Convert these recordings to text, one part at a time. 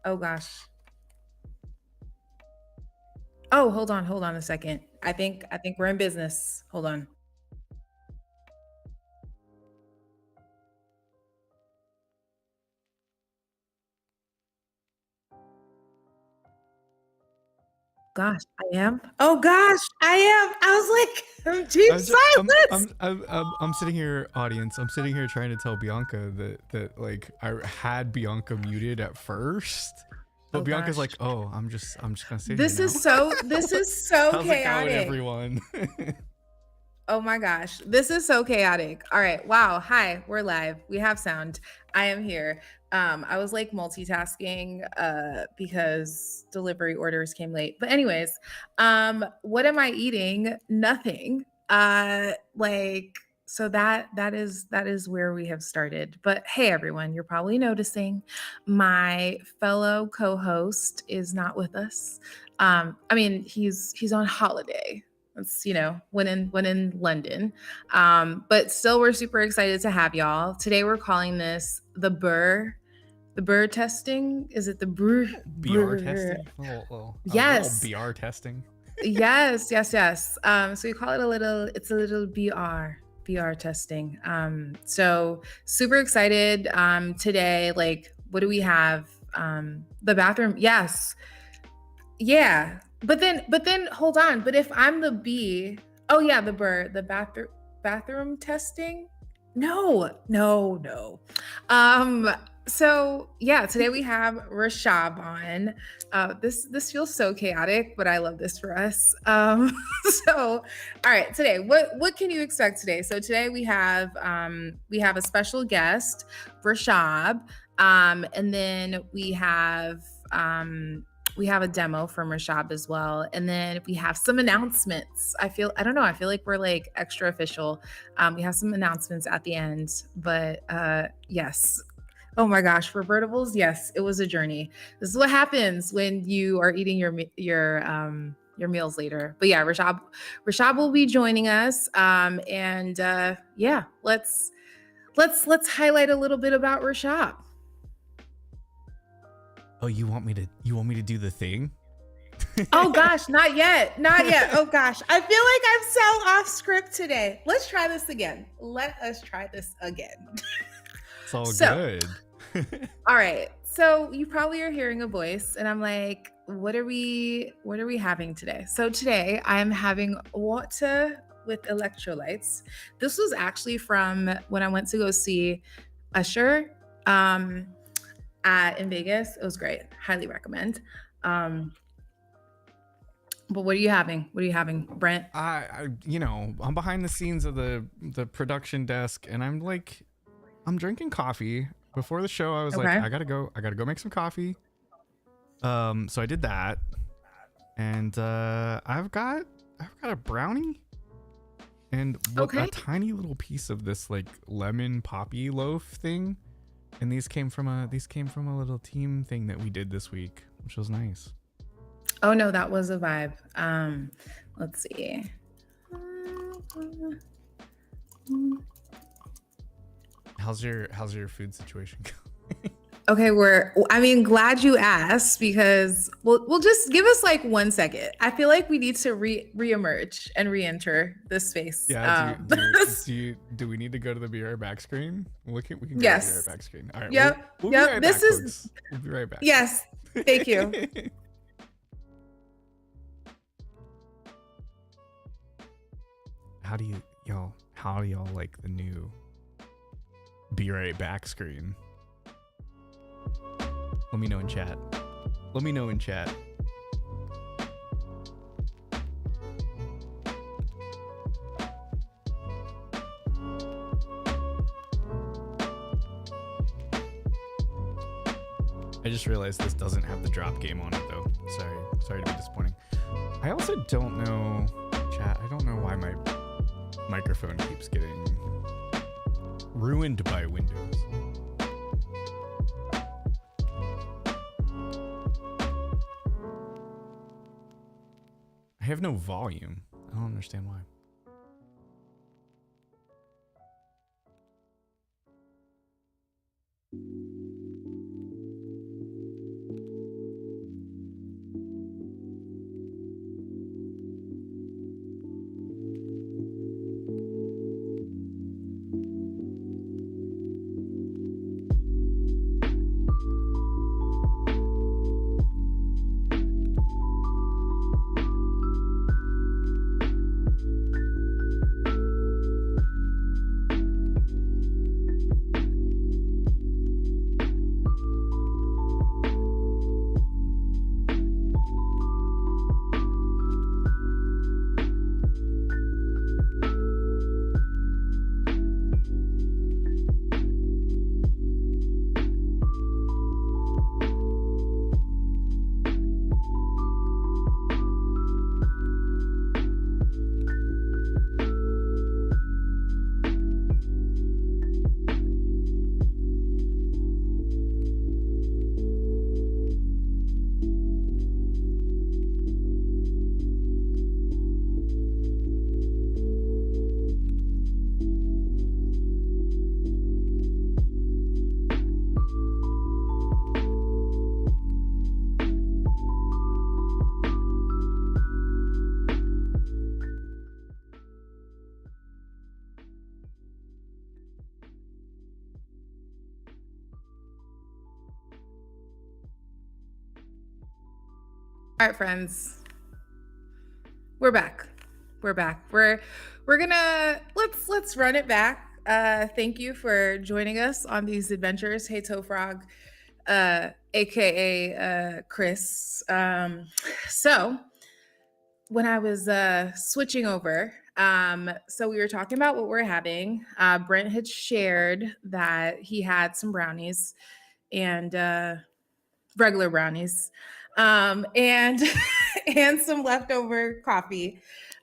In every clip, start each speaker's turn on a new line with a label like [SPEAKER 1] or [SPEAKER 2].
[SPEAKER 1] Oh gosh. Oh, hold on a second. I think we're in business. Hold on. Gosh, I am. Oh gosh, I am. I was like, deep
[SPEAKER 2] I'm, just,
[SPEAKER 1] silence.
[SPEAKER 2] I'm sitting here, audience. I'm sitting here trying to tell Bianca that like I had Bianca muted at first, but
[SPEAKER 1] Oh
[SPEAKER 2] Bianca's
[SPEAKER 1] gosh.
[SPEAKER 2] like, "Oh, I'm just gonna sit here
[SPEAKER 1] This
[SPEAKER 2] now."
[SPEAKER 1] is so this is so
[SPEAKER 2] How's it going,
[SPEAKER 1] chaotic.
[SPEAKER 2] everyone?
[SPEAKER 1] Oh my gosh, this is so chaotic. All right, wow. Hi, we're live. We have sound. I am here. I was like multitasking because delivery orders came late. But anyways, what am I eating? Nothing. Like so that is where we have started. But hey everyone, you're probably noticing my fellow co-host is not with us. I mean, he's on holiday. It's when in London, but still we're super excited to have y'all today. We're calling this the burr testing. Is it the burr?
[SPEAKER 2] BR
[SPEAKER 1] Burr?
[SPEAKER 2] testing, a little
[SPEAKER 1] Yes,
[SPEAKER 2] BR testing.
[SPEAKER 1] yes. So we call it it's a little BR testing. So super excited today. Like, what do we have? The bathroom. Yes, yeah. But then hold on. But if I'm the B, oh yeah, the bathroom testing? No, no, no. Um so yeah, today we have Rishab on. This feels so chaotic, but I love this for us. So all right, today, what can you expect today? So today we have a special guest, Rishab, and then we have a demo from Rashab as well. And then we have some announcements. I don't know, I feel like we're like extra official. We have some announcements at the end, but yes. Oh my gosh, for Vertibles, yes, it was a journey. This is what happens when you are eating your meals later. But yeah, Rashab will be joining us. And yeah, let's highlight a little bit about Rashab.
[SPEAKER 2] Oh, you want me to do the thing?
[SPEAKER 1] Oh gosh, not yet. Not yet. Oh gosh. I feel like I'm so off script today. Let's try this again. Let us try this again.
[SPEAKER 2] It's all
[SPEAKER 1] So,
[SPEAKER 2] good.
[SPEAKER 1] all right. So you probably are hearing a voice and I'm like, what are we having today? So today I'm having water with electrolytes. This was actually from when I went to go see Usher in Vegas. It was great. Highly recommend. Um But what are you having? What are you having, Brent?
[SPEAKER 2] I'm behind the scenes of the production desk, and I'm drinking coffee. Before the show, I was like,
[SPEAKER 1] Okay.
[SPEAKER 2] I gotta go make some coffee. So I did that, and I've got a brownie and a
[SPEAKER 1] Okay.
[SPEAKER 2] tiny little piece of this like lemon poppy loaf thing, and these came from a little team thing that we did this week, which was nice.
[SPEAKER 1] Oh no, that was a vibe. Let's see.
[SPEAKER 2] How's your food situation going?
[SPEAKER 1] Okay, glad you asked because we'll just give us like 1 second. I feel like we need to reemerge and re-enter this space.
[SPEAKER 2] Yeah, do we need to go to the BR back screen? We can go to the BR
[SPEAKER 1] Yes.
[SPEAKER 2] back screen. All right, we'll
[SPEAKER 1] Yep.
[SPEAKER 2] we'll be
[SPEAKER 1] Yep.
[SPEAKER 2] right
[SPEAKER 1] This
[SPEAKER 2] back,
[SPEAKER 1] is
[SPEAKER 2] folks. We'll be right back.
[SPEAKER 1] yes. Thank you.
[SPEAKER 2] How do y'all like the new Be Right Back screen? Let me know in chat. Let me know in chat. I just realized this doesn't have the drop game on it though. Sorry to be disappointing. I also don't know, chat. I don't know why my microphone keeps getting ruined by Windows. I have no volume. I don't understand why.
[SPEAKER 1] All right, friends. We're back. We're back. We're gonna let's run it back. Thank you for joining us on these adventures. Hey Toe Frog, aka Chris. So when I was switching over, so we were talking about what we're having. Brent had shared that he had some brownies and regular brownies, and and some leftover coffee.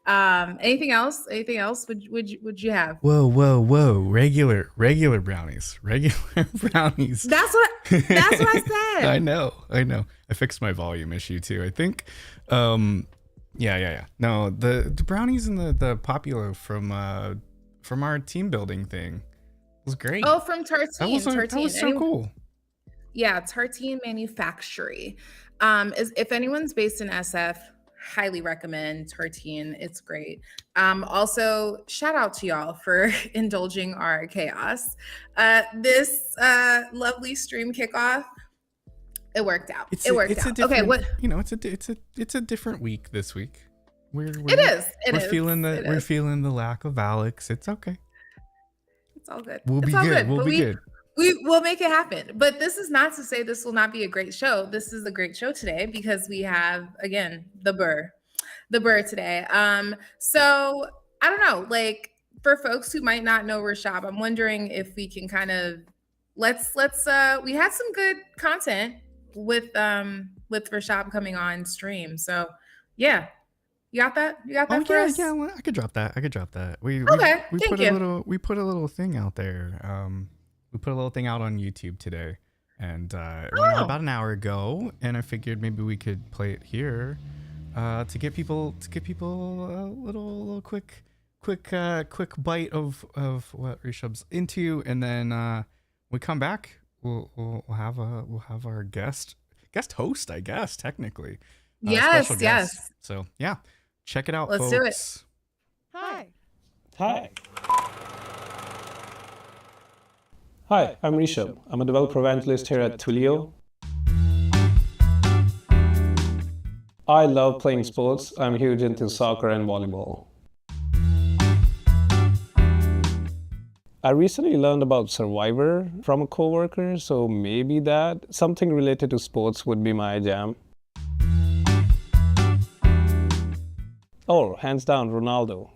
[SPEAKER 1] Anything else? Anything else? Would you have?
[SPEAKER 2] Whoa! Regular brownies, regular brownies.
[SPEAKER 1] That's what I said.
[SPEAKER 2] I know. I fixed my volume issue too, I think. Yeah. No, the brownies and the popular from our team building thing was great.
[SPEAKER 1] Oh, from Tartine.
[SPEAKER 2] That was so cool.
[SPEAKER 1] Yeah, Tartine Manufactory. If anyone's based in SF, highly recommend Tartine. It's great. Also, shout out to y'all for indulging our chaos. This lovely stream kickoff, it worked out. It worked out. Okay, what?
[SPEAKER 2] It's a different week this week.
[SPEAKER 1] It is.
[SPEAKER 2] We're feeling the lack of Alex. It's okay.
[SPEAKER 1] It's all good.
[SPEAKER 2] We'll be good.
[SPEAKER 1] We will make it happen. But this is not to say this will not be a great show. This is a great show today because we have, again, the burr today. So I don't know, like for folks who might not know Rishab, I'm wondering if we can kind of let's we had some good content with Rishab coming on stream. So yeah. You got that? For us?
[SPEAKER 2] Yeah, well, I could drop that. We put a little thing out there. We put a little thing out on YouTube today, and it went out about an hour ago. And I figured maybe we could play it here to get people a little quick bite of what Rishab's into, and then when we come back, we'll have our guest host, I guess technically.
[SPEAKER 1] Yes.
[SPEAKER 2] So yeah, check it out.
[SPEAKER 1] Let's
[SPEAKER 2] folks.
[SPEAKER 1] do it.
[SPEAKER 3] Hi, I'm Rishab. I'm a developer evangelist here at Twilio. I love playing sports. I'm huge into soccer and volleyball. I recently learned about Survivor from a coworker, so maybe something related to sports would be my jam. Oh, hands down, Ronaldo.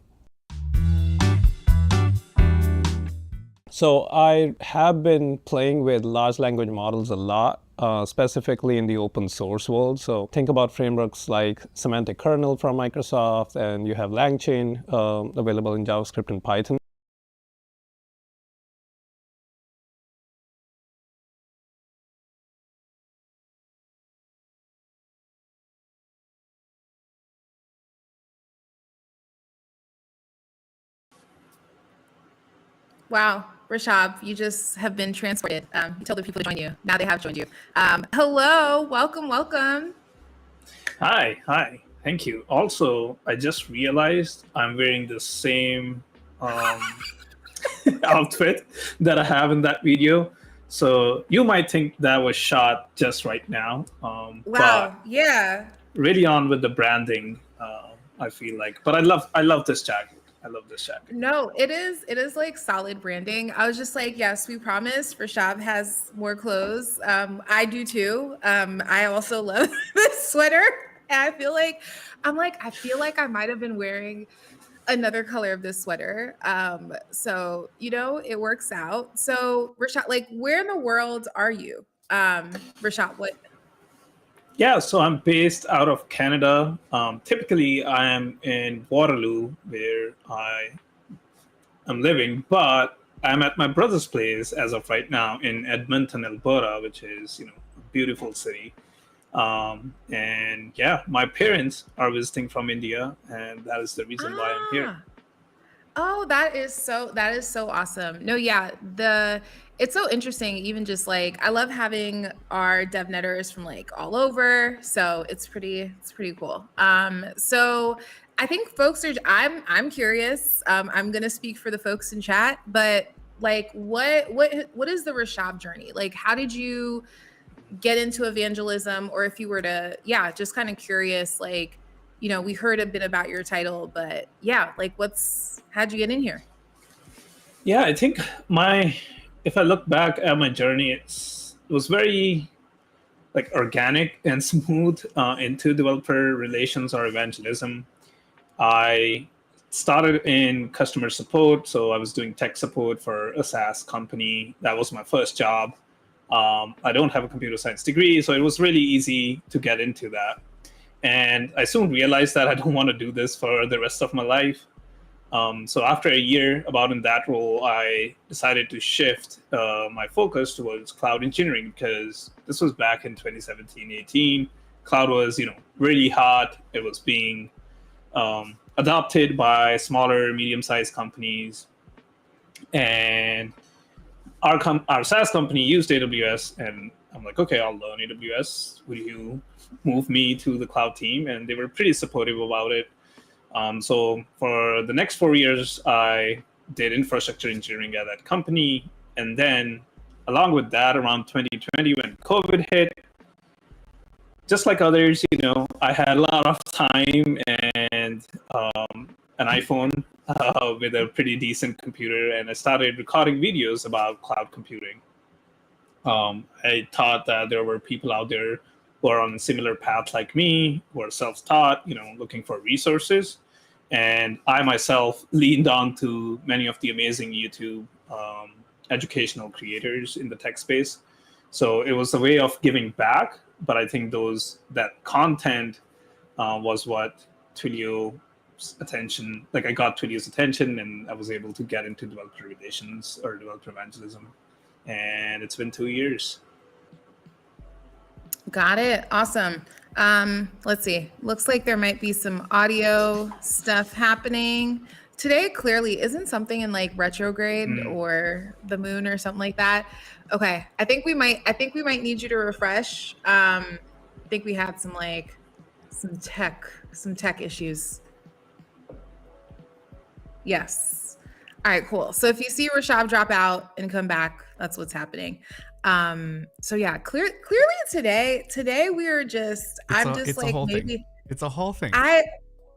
[SPEAKER 3] So I have been playing with large language models a lot, specifically in the open source world. So think about frameworks like Semantic Kernel from Microsoft, and you have LangChain available in JavaScript and Python.
[SPEAKER 1] Wow, Rishab, you just have been transported. You told the people to join you. Now they have joined you. Hello, welcome.
[SPEAKER 4] Hi. Thank you. Also, I just realized I'm wearing the same outfit that I have in that video. So you might think that was shot just right now.
[SPEAKER 1] Wow,
[SPEAKER 4] but
[SPEAKER 1] yeah.
[SPEAKER 4] really on with the branding, I feel like. But I love this jacket.
[SPEAKER 1] No, it is like solid branding. I was just like, yes, we promised. Rishab has more clothes. I do too. I also love this sweater. And I feel like I might have been wearing another color of this sweater. So it works out. So Rishab, like, where in the world are you? Rishab, what?
[SPEAKER 4] Yeah, so I'm based out of Canada. Typically, I am in Waterloo, where I am living, but I'm at my brother's place as of right now in Edmonton, Alberta, which is a beautiful city. And yeah, my parents are visiting from India, and that is the reason why I'm here.
[SPEAKER 1] Oh, that is so awesome. No, yeah, it's so interesting. Even just like I love having our DevNetters from like all over. So it's pretty cool. So I think folks I'm curious. I'm gonna speak for the folks in chat, but like what is the Rishab journey? Like how did you get into evangelism, or if you were to, yeah, just kind of curious, like, we heard a bit about your title, but yeah, like how'd you get in here?
[SPEAKER 4] Yeah, I think if I look back at my journey, it was very like organic and smooth into developer relations or evangelism. I started in customer support, so I was doing tech support for a SaaS company. That was my first job. I don't have a computer science degree, so it was really easy to get into that. And I soon realized that I don't want to do this for the rest of my life. So after a year about in that role, I decided to shift my focus towards cloud engineering, because this was back in 2017-18. Cloud was, really hot. It was being adopted by smaller, medium-sized companies, and our SaaS company used AWS, and I'm like, okay, I'll learn AWS. Will you move me to the cloud team? And they were pretty supportive about it. So for the next 4 years, I did infrastructure engineering at that company. And then along with that, around 2020, when COVID hit, just like others, I had a lot of time and an iPhone with a pretty decent computer, and I started recording videos about cloud computing. I thought that there were people out there who are on a similar path like me, who are self-taught, looking for resources. And I myself leaned on to many of the amazing YouTube educational creators in the tech space. So it was a way of giving back, but I think that content was what Twilio's attention, like I got Twilio's attention, and I was able to get into developer relations or developer evangelism. And it's been 2 years.
[SPEAKER 1] Got it. Awesome. Let's see. Looks like there might be some audio stuff happening. Today clearly isn't something in like retrograde or the moon or something like that. Okay. I think we might need you to refresh. I think we had some tech issues. Yes. All right, cool. So if you see Rishab drop out and come back, that's what's happening. So yeah, clearly today we are just,
[SPEAKER 2] It's a whole thing.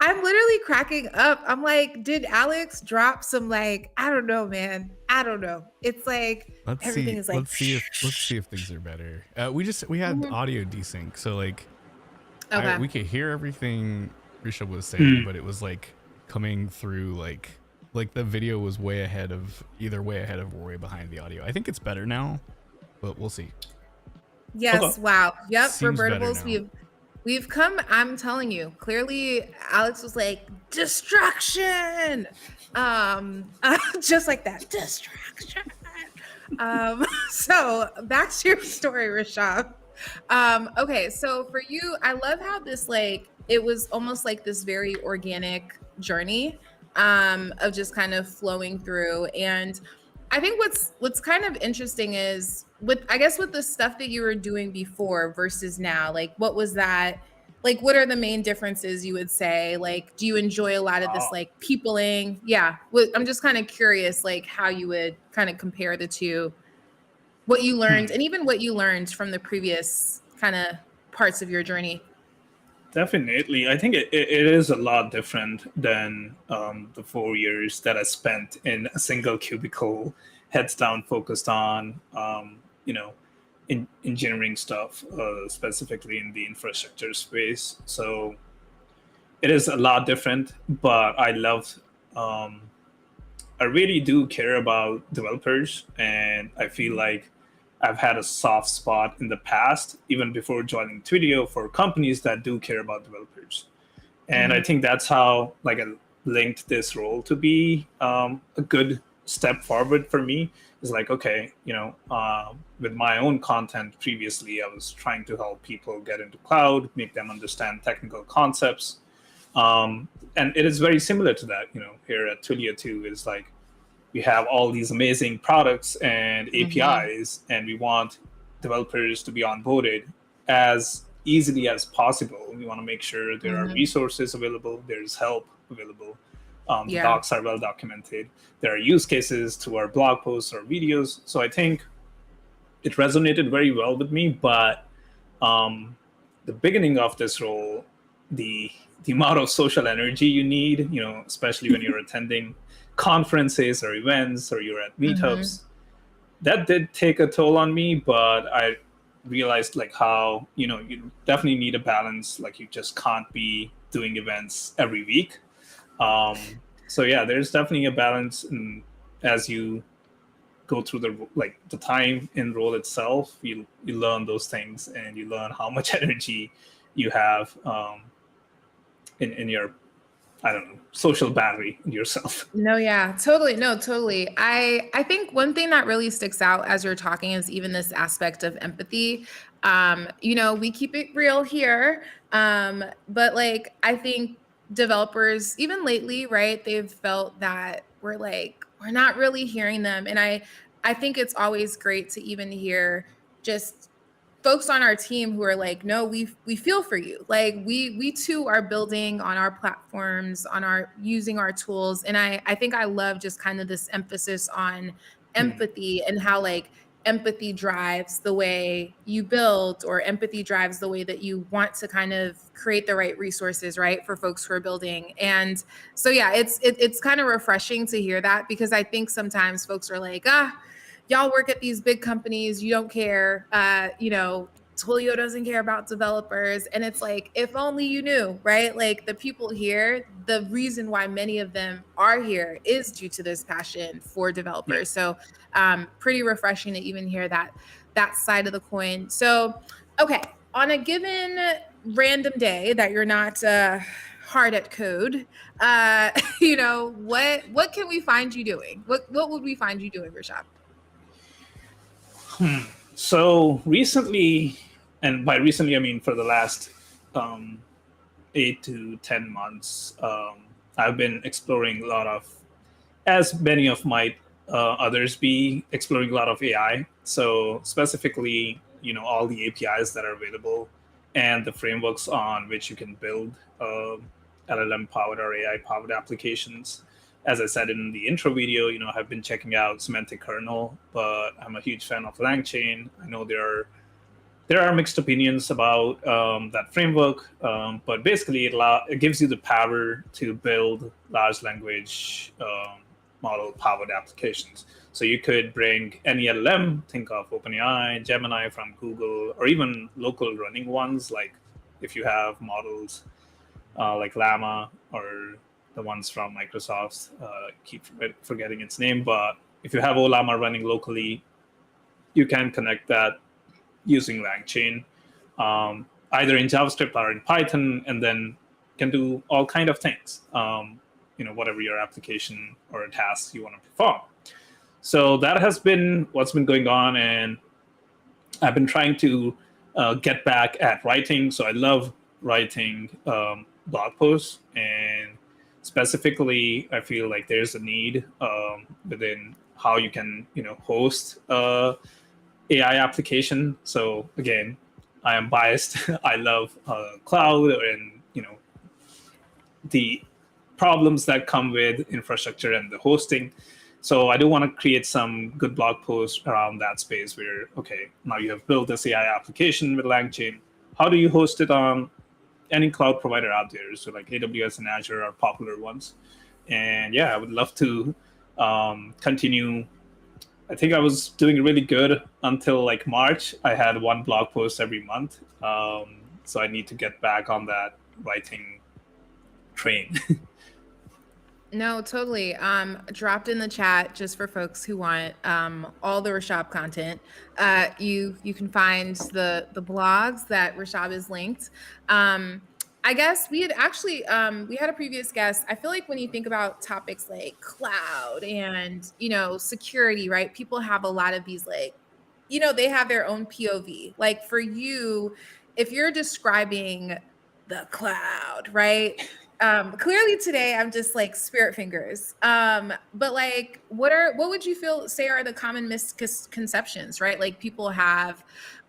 [SPEAKER 1] I'm literally cracking up. I'm like, did Alex drop some I don't know, man. I don't know. It's like everything is like.
[SPEAKER 2] Let's see if things are better. We had audio desync, so
[SPEAKER 1] okay.
[SPEAKER 2] We could hear everything Rishab was saying, but it was coming through like the video was either way ahead of or way behind the audio. I think it's better now, but we'll see.
[SPEAKER 1] Yes. Okay. Wow. Yep.
[SPEAKER 2] Seems
[SPEAKER 1] Revertables. We've come, I'm telling you, clearly Alex was like, distraction. Just like that, distraction. So back to your story, Rishab. Okay, so for you, I love how this it was almost like this very organic journey of just kind of flowing through. And I think what's kind of interesting is with the stuff that you were doing before versus now, what was that? What are the main differences you would say? Do you enjoy a lot of this peopling? Yeah. I'm just kind of curious, how you would kind of compare the two, what you learned and even what you learned from the previous kind of parts of your journey.
[SPEAKER 4] Definitely. I think it is a lot different than the 4 years that I spent in a single cubicle, heads down, focused on, in engineering stuff, specifically in the infrastructure space. So it is a lot different, but I really do care about developers, and I feel like I've had a soft spot in the past, even before joining Twilio, for companies that do care about developers. And I think that's how I linked this role to be a good step forward for me. Is okay, with my own content previously, I was trying to help people get into cloud, make them understand technical concepts. And it is very similar to that, here at Twilio too, is we have all these amazing products and APIs, and we want developers to be onboarded as easily as possible. We want to make sure there are resources available, there's help available, the docs are well documented, there are use cases to our blog posts or videos. So I think it resonated very well with me. But um, the beginning of this role, the the amount of social energy you need, especially when you're attending conferences or events or you're at
[SPEAKER 1] Hmm.
[SPEAKER 4] meetups, that did take a toll on me. But I realized like how you definitely need a balance. Like you just can't be doing events every week. So yeah, there's definitely a balance, and as you go through the time in role itself, you learn those things, and you learn how much energy you have in your, I don't know, social battery in yourself.
[SPEAKER 1] No, yeah, totally. No, totally. I think one thing that really sticks out as you're talking is even this aspect of empathy. We keep it real here. But like I think developers, even lately, right, they've felt that we're not really hearing them. And I think it's always great to even hear just folks on our team who are like, no, we feel for you. Like we too are building on our platforms, on our using our tools. And I think I love just kind of this emphasis on
[SPEAKER 4] Hmm.
[SPEAKER 1] empathy and how like empathy drives the way you build, or empathy drives the way that you want to kind of create the right resources, right, for folks who are building. And so yeah, it's kind of refreshing to hear that, because I think sometimes folks are like, y'all work at these big companies, you don't care. Twilio doesn't care about developers. And it's like, if only you knew, right? Like the people here, the reason why many of them are here is due to this passion for
[SPEAKER 4] Yeah.
[SPEAKER 1] developers. So pretty refreshing to even hear that side of the coin. So okay, on a given random day that you're not hard at code, what can we find you doing? What would we find you doing, Rishab?
[SPEAKER 4] So recently, and by recently I mean for the last um, 8 to 10 months, I've been exploring a lot of, as many of my others be, exploring a lot of AI. So specifically, all the APIs that are available and the frameworks on which you can build LLM powered or AI powered applications. As I said in the intro video, I've been checking out Semantic Kernel, but I'm a huge fan of LangChain. I know there are mixed opinions about that framework, but basically it gives you the power to build large language model powered applications. So you could bring any LLM, think of OpenAI, Gemini from Google, or even local running ones, like if you have models like Llama or the ones from Microsoft. Keep forgetting its name, but if you have Olama running locally, you can connect that using LangChain, either in JavaScript or in Python, and then can do all kind of things. Whatever your application or a task you want to perform. So that has been what's been going on, and I've been trying to get back at writing. So I love writing blog posts, and specifically, I feel like there's a need within how you can, host AI application. So again, I am biased. I love cloud and the problems that come with infrastructure and the hosting. So I do want to create some good blog posts around that space where, okay, now you have built this AI application with LangChain. How do you host it on any cloud provider out there? So like AWS and Azure are popular ones. And yeah, I would love to continue. I think I was doing really good until like March. I had one blog post every month. So I need to get back on that writing train.
[SPEAKER 1] No, totally. Dropped in the chat just for folks who want all the Rashab content. You can find the blogs that Rashab is linked. I guess we had actually we had a previous guest. I feel like when you think about topics like cloud and security, right? People have a lot of these like, they have their own POV. Like for you, if you're describing the cloud, right? Clearly today I'm just like spirit fingers. But like what would you say are the common misconceptions, right? Like people have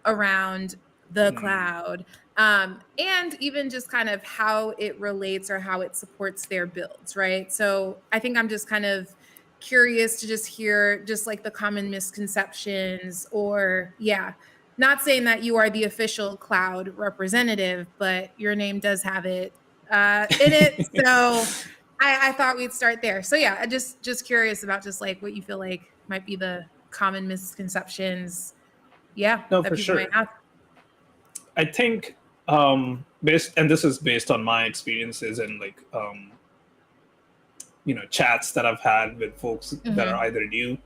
[SPEAKER 1] around the
[SPEAKER 4] Hmm.
[SPEAKER 1] cloud, and even just kind of how it relates or how it supports their builds, right? So I think I'm just kind of curious to just hear just like the common misconceptions, or yeah, not saying that you are the official cloud representative, but your name does have it in it. So I thought we'd start there. So yeah, I just curious about just like what you feel like might be the common misconceptions, yeah,
[SPEAKER 4] No,
[SPEAKER 1] that
[SPEAKER 4] for
[SPEAKER 1] people might
[SPEAKER 4] sure.
[SPEAKER 1] have.
[SPEAKER 4] I think based, and this is based on my experiences and like chats that I've had with folks that are
[SPEAKER 1] Mm-hmm.
[SPEAKER 4] either new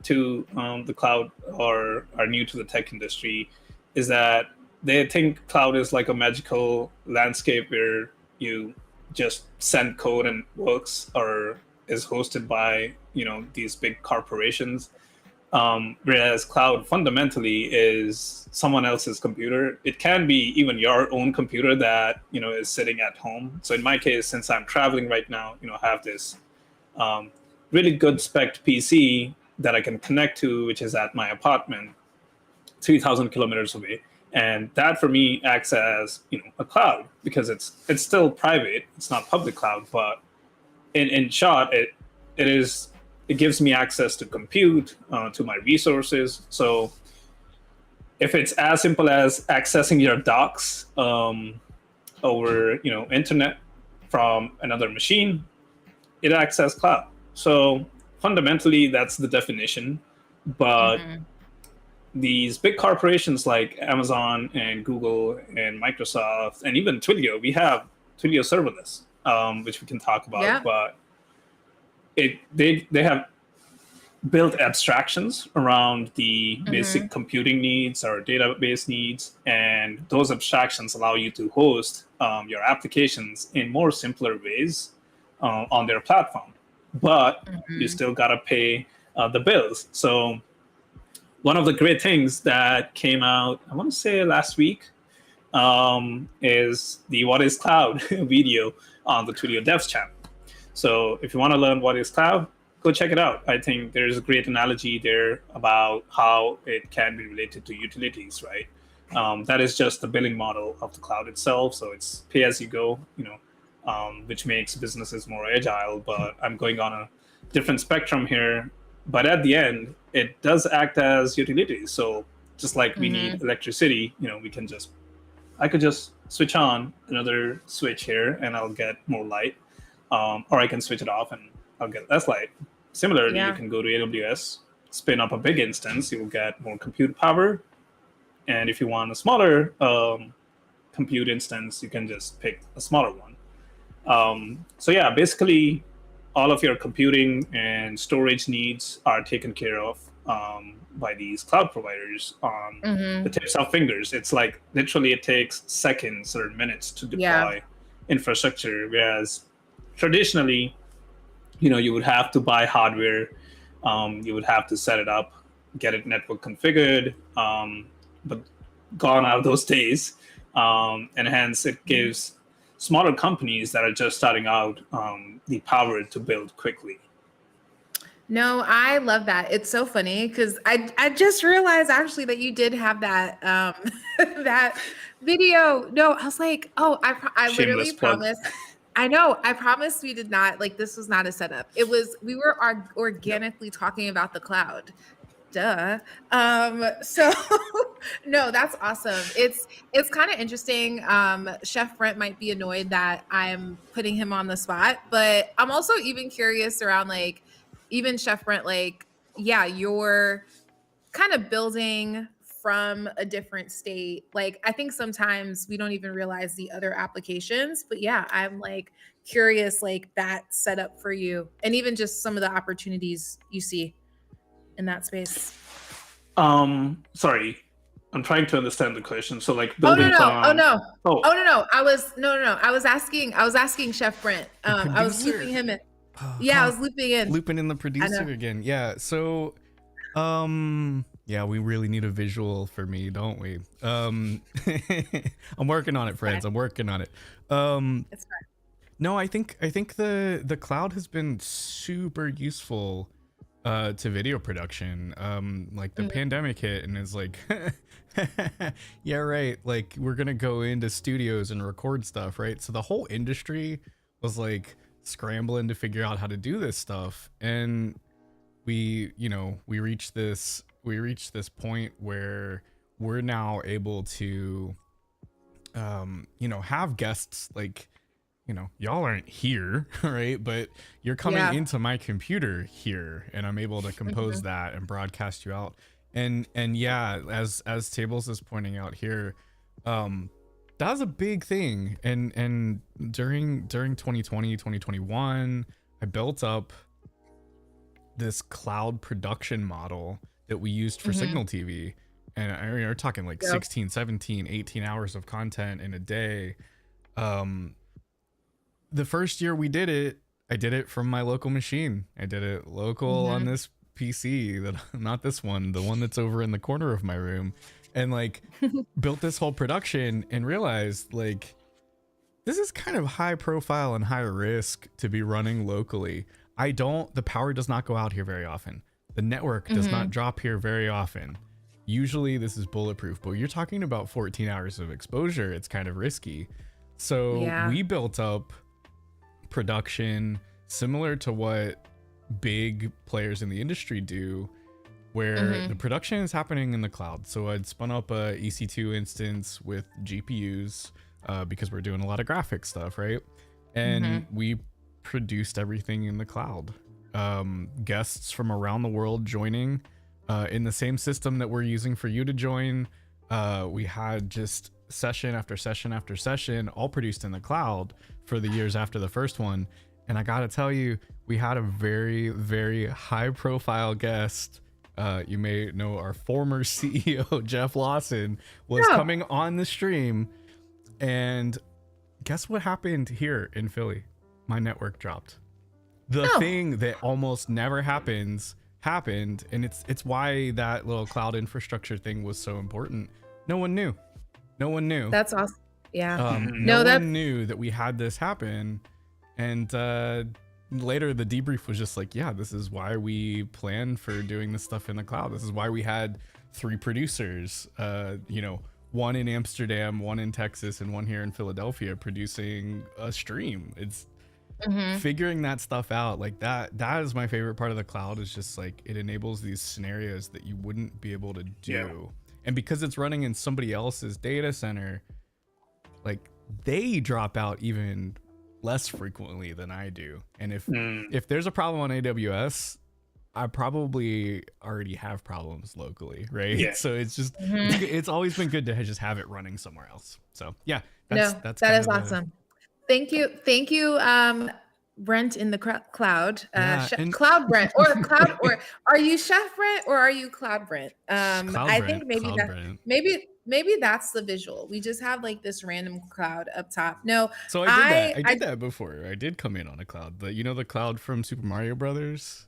[SPEAKER 4] to the cloud or are new to the tech industry, is that they think cloud is like a magical landscape where you just send code and works, or is hosted by these big corporations. Whereas cloud fundamentally is someone else's computer. It can be even your own computer that is sitting at home. So in my case, since I'm traveling right now, I have this um, really good spec PC that I can connect to, which is at my apartment, 3,000 kilometers away. And that for me acts as a cloud, because it's still private. It's not public cloud, but in short, it gives me access to compute, to my resources. So if it's as simple as accessing your docs over internet from another machine, it acts as cloud. So fundamentally, that's the definition. But
[SPEAKER 1] Mm-hmm.
[SPEAKER 4] these big corporations like Amazon and Google and Microsoft and even Twilio, we have Twilio serverless, which we can talk about.
[SPEAKER 1] Yeah.
[SPEAKER 4] But they have built abstractions around the
[SPEAKER 1] Mm-hmm.
[SPEAKER 4] basic computing needs or database needs, and those abstractions allow you to host your applications in more simpler ways on their platform. But you
[SPEAKER 1] Mm-hmm.
[SPEAKER 4] still gotta pay the bills. So one of the great things that came out, I want to say last week, is the What is Cloud video on the Twilio Devs channel. So if you want to learn what is cloud, go check it out. I think there's a great analogy there about how it can be related to utilities, right? That is just the billing model of the cloud itself. So it's pay as you go, which makes businesses more agile. But I'm going on a different spectrum here. But at the end, it does act as utilities. So just like we need
[SPEAKER 1] Mm-hmm.
[SPEAKER 4] electricity, I could just switch on another switch here and I'll get more light, or I can switch it off and I'll get less light. Similarly, you
[SPEAKER 1] Yeah.
[SPEAKER 4] can go to AWS, spin up a big instance, you will get more compute power. And if you want a smaller compute instance, you can just pick a smaller one. So yeah, basically, all of your computing and storage needs are taken care of by these cloud providers on the
[SPEAKER 1] Mm-hmm.
[SPEAKER 4] tips of fingers. It's like literally it takes seconds or minutes to
[SPEAKER 1] Yeah.
[SPEAKER 4] deploy infrastructure, whereas traditionally, you would have to buy hardware, you would have to set it up, get it network configured, but gone are those days, and hence it gives smaller companies that are just starting out the power to build quickly.
[SPEAKER 1] No, I love that. It's so funny because I just realized actually that you did have that that video. No, I was like, oh, I literally
[SPEAKER 4] Shameless plug.
[SPEAKER 1] promised. I know. I promised we did not like this was not a setup. It was we were
[SPEAKER 4] Yep.
[SPEAKER 1] organically talking about the cloud. Duh. So no, that's awesome. It's kind of interesting. Chef Brent might be annoyed that I'm putting him on the spot, but I'm also even curious around like even Chef Brent, like, yeah, you're kind of building from a different state. Like, I think sometimes we don't even realize the other applications, but yeah, I'm like curious, like that setup for you, and even just some of the opportunities you see in that space.
[SPEAKER 4] Sorry, I'm trying to understand the question. So like
[SPEAKER 1] Oh no
[SPEAKER 4] building
[SPEAKER 1] no! Oh
[SPEAKER 4] from,
[SPEAKER 1] no!
[SPEAKER 4] oh,
[SPEAKER 1] Oh no no! I was no no no! I was asking Chef Brent.
[SPEAKER 2] The
[SPEAKER 1] I was looping
[SPEAKER 2] producer.
[SPEAKER 1] him in.
[SPEAKER 2] Oh,
[SPEAKER 1] Yeah, I
[SPEAKER 2] God.
[SPEAKER 1] was looping in.
[SPEAKER 2] Looping in the
[SPEAKER 1] I know.
[SPEAKER 2] producer again. Yeah. So, yeah, we really need a visual for me, don't we? I'm working on it,
[SPEAKER 1] It's fine.
[SPEAKER 2] friends. I'm working on it. Um,
[SPEAKER 1] It's fine.
[SPEAKER 2] no, I think the cloud has been super useful to video production. Like the
[SPEAKER 1] Mhm.
[SPEAKER 2] pandemic hit and it's like yeah, right, like we're gonna go into studios and record stuff, right? So the whole industry was like scrambling to figure out how to do this stuff. And we reached this point where we're now able to have guests like, y'all aren't here, right? But you're coming
[SPEAKER 1] Yeah.
[SPEAKER 2] into my computer here, and I'm able to compose that and broadcast you out. And yeah, as Tables is pointing out here, that was a big thing. And during 2020, 2021, I built up this cloud production model that we used for Signal TV. And I mean, we're talking like 16, 17, 18 hours of content in a day. The first year we did it, I did it from my local machine. I did it local on this PC, that not this one, the one that's over in the corner of my room, and like built this whole production and realized like this is kind of high profile and high risk to be running locally. The power does not go out here very often. The network does not drop here very often. Usually this is bulletproof, but you're talking about 14 hours of exposure. It's kind of risky. So we built up production similar to what big players in the industry do, where the production is happening in the cloud. So I'd spun up a EC2 instance with GPUs because we're doing a lot of graphic stuff, right? And we produced everything in the cloud. Guests from around the world joining in the same system that we're using for you to join. We had just session after session after session, all produced in the cloud for the years after the first one. And I gotta tell you, we had a very, very high profile guest. You may know our former CEO, Jeff Lawson, was coming on the stream. And guess what happened here in Philly? My network dropped. The thing that almost never happens happened, and it's why that little cloud infrastructure thing was so important. No one knew.
[SPEAKER 1] That's awesome. Yeah.
[SPEAKER 2] No one knew that we had this happen. And later the debrief was just like, yeah, this is why we planned for doing this stuff in the cloud. This is why we had 3 producers, one in Amsterdam, one in Texas, and one here in Philadelphia producing a stream. It's figuring that stuff out. Like that is my favorite part of the cloud, is just like it enables these scenarios that you wouldn't be able to do. And because it's running in somebody else's data center, like they drop out even less frequently than I do. And if there's a problem on AWS, I probably already have problems locally, right?
[SPEAKER 4] Yeah.
[SPEAKER 2] So it's just it's always been good to just have it running somewhere else. So yeah, that's
[SPEAKER 1] that is awesome. Thank you, Brent in the cloud, Cloud Brent, or Cloud, or are you Chef Brent, or are you Cloud Brent? I think maybe that's the visual. We just have like this random cloud up top. No,
[SPEAKER 2] so I did that before. I did come in on a cloud, but the cloud from Super Mario Brothers.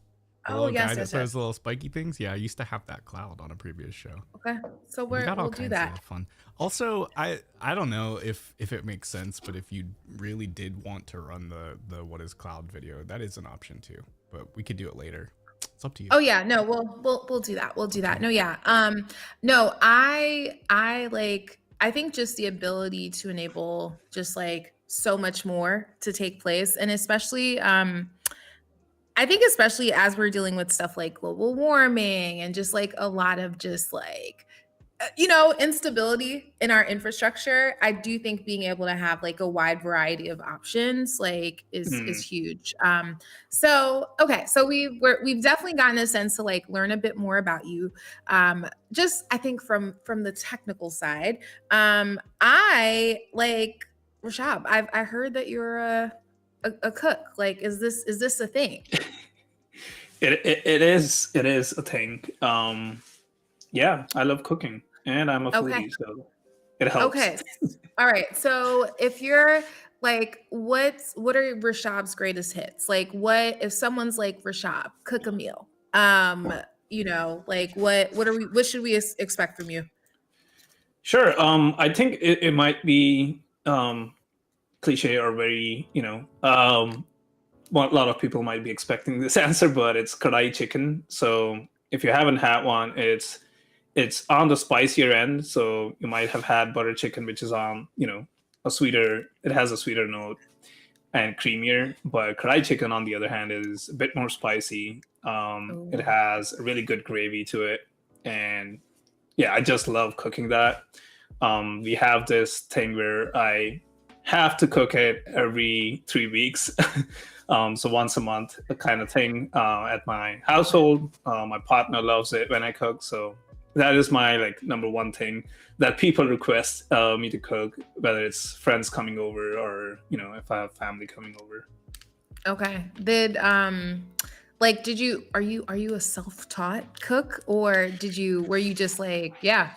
[SPEAKER 1] Oh yes, yes.
[SPEAKER 2] Those little spiky things. Yeah, I used to have that cloud on a previous show.
[SPEAKER 1] Okay, so we'll do that.
[SPEAKER 2] Of fun. Also, I don't know if it makes sense, but if you really did want to run the what is cloud video, that is an option too. But we could do it later. It's up to you.
[SPEAKER 1] Oh yeah, no, we'll do that. We'll do that. No, yeah. No, I think just the ability to enable just like so much more to take place, and especially I think especially as we're dealing with stuff like global warming and just like a lot of just like, instability in our infrastructure, I do think being able to have like a wide variety of options like is huge. So we've definitely gotten a sense to like learn a bit more about you. Just I think from the technical side, I like Rishab. I heard that you're a cook. Like, is this a thing?
[SPEAKER 4] It is a thing. Yeah, I love cooking, and I'm a foodie, so it helps.
[SPEAKER 1] Okay, all right. So if you're like, what are Rishab's greatest hits? Like, what if someone's like, Rishab, cook a meal? Like what should we expect from you?
[SPEAKER 4] Sure. I think it might be cliche or very, a lot of people might be expecting this answer, but it's kadai chicken. So if you haven't had one, it's on the spicier end. So you might have had butter chicken, which is on, it has a sweeter note. and creamier. But karahi chicken, on the other hand, is a bit more spicy. It
[SPEAKER 1] Oh.
[SPEAKER 4] has a really good gravy to it, and yeah, I just love cooking that. We have this thing where I have to cook it every 3 weeks. So once a month, a kind of thing at my household. My partner loves it when I cook, so that is my like number one thing that people request me to cook, whether it's friends coming over or if I have family coming over.
[SPEAKER 1] Okay. Did you are you a self-taught cook, or were you just like, yeah.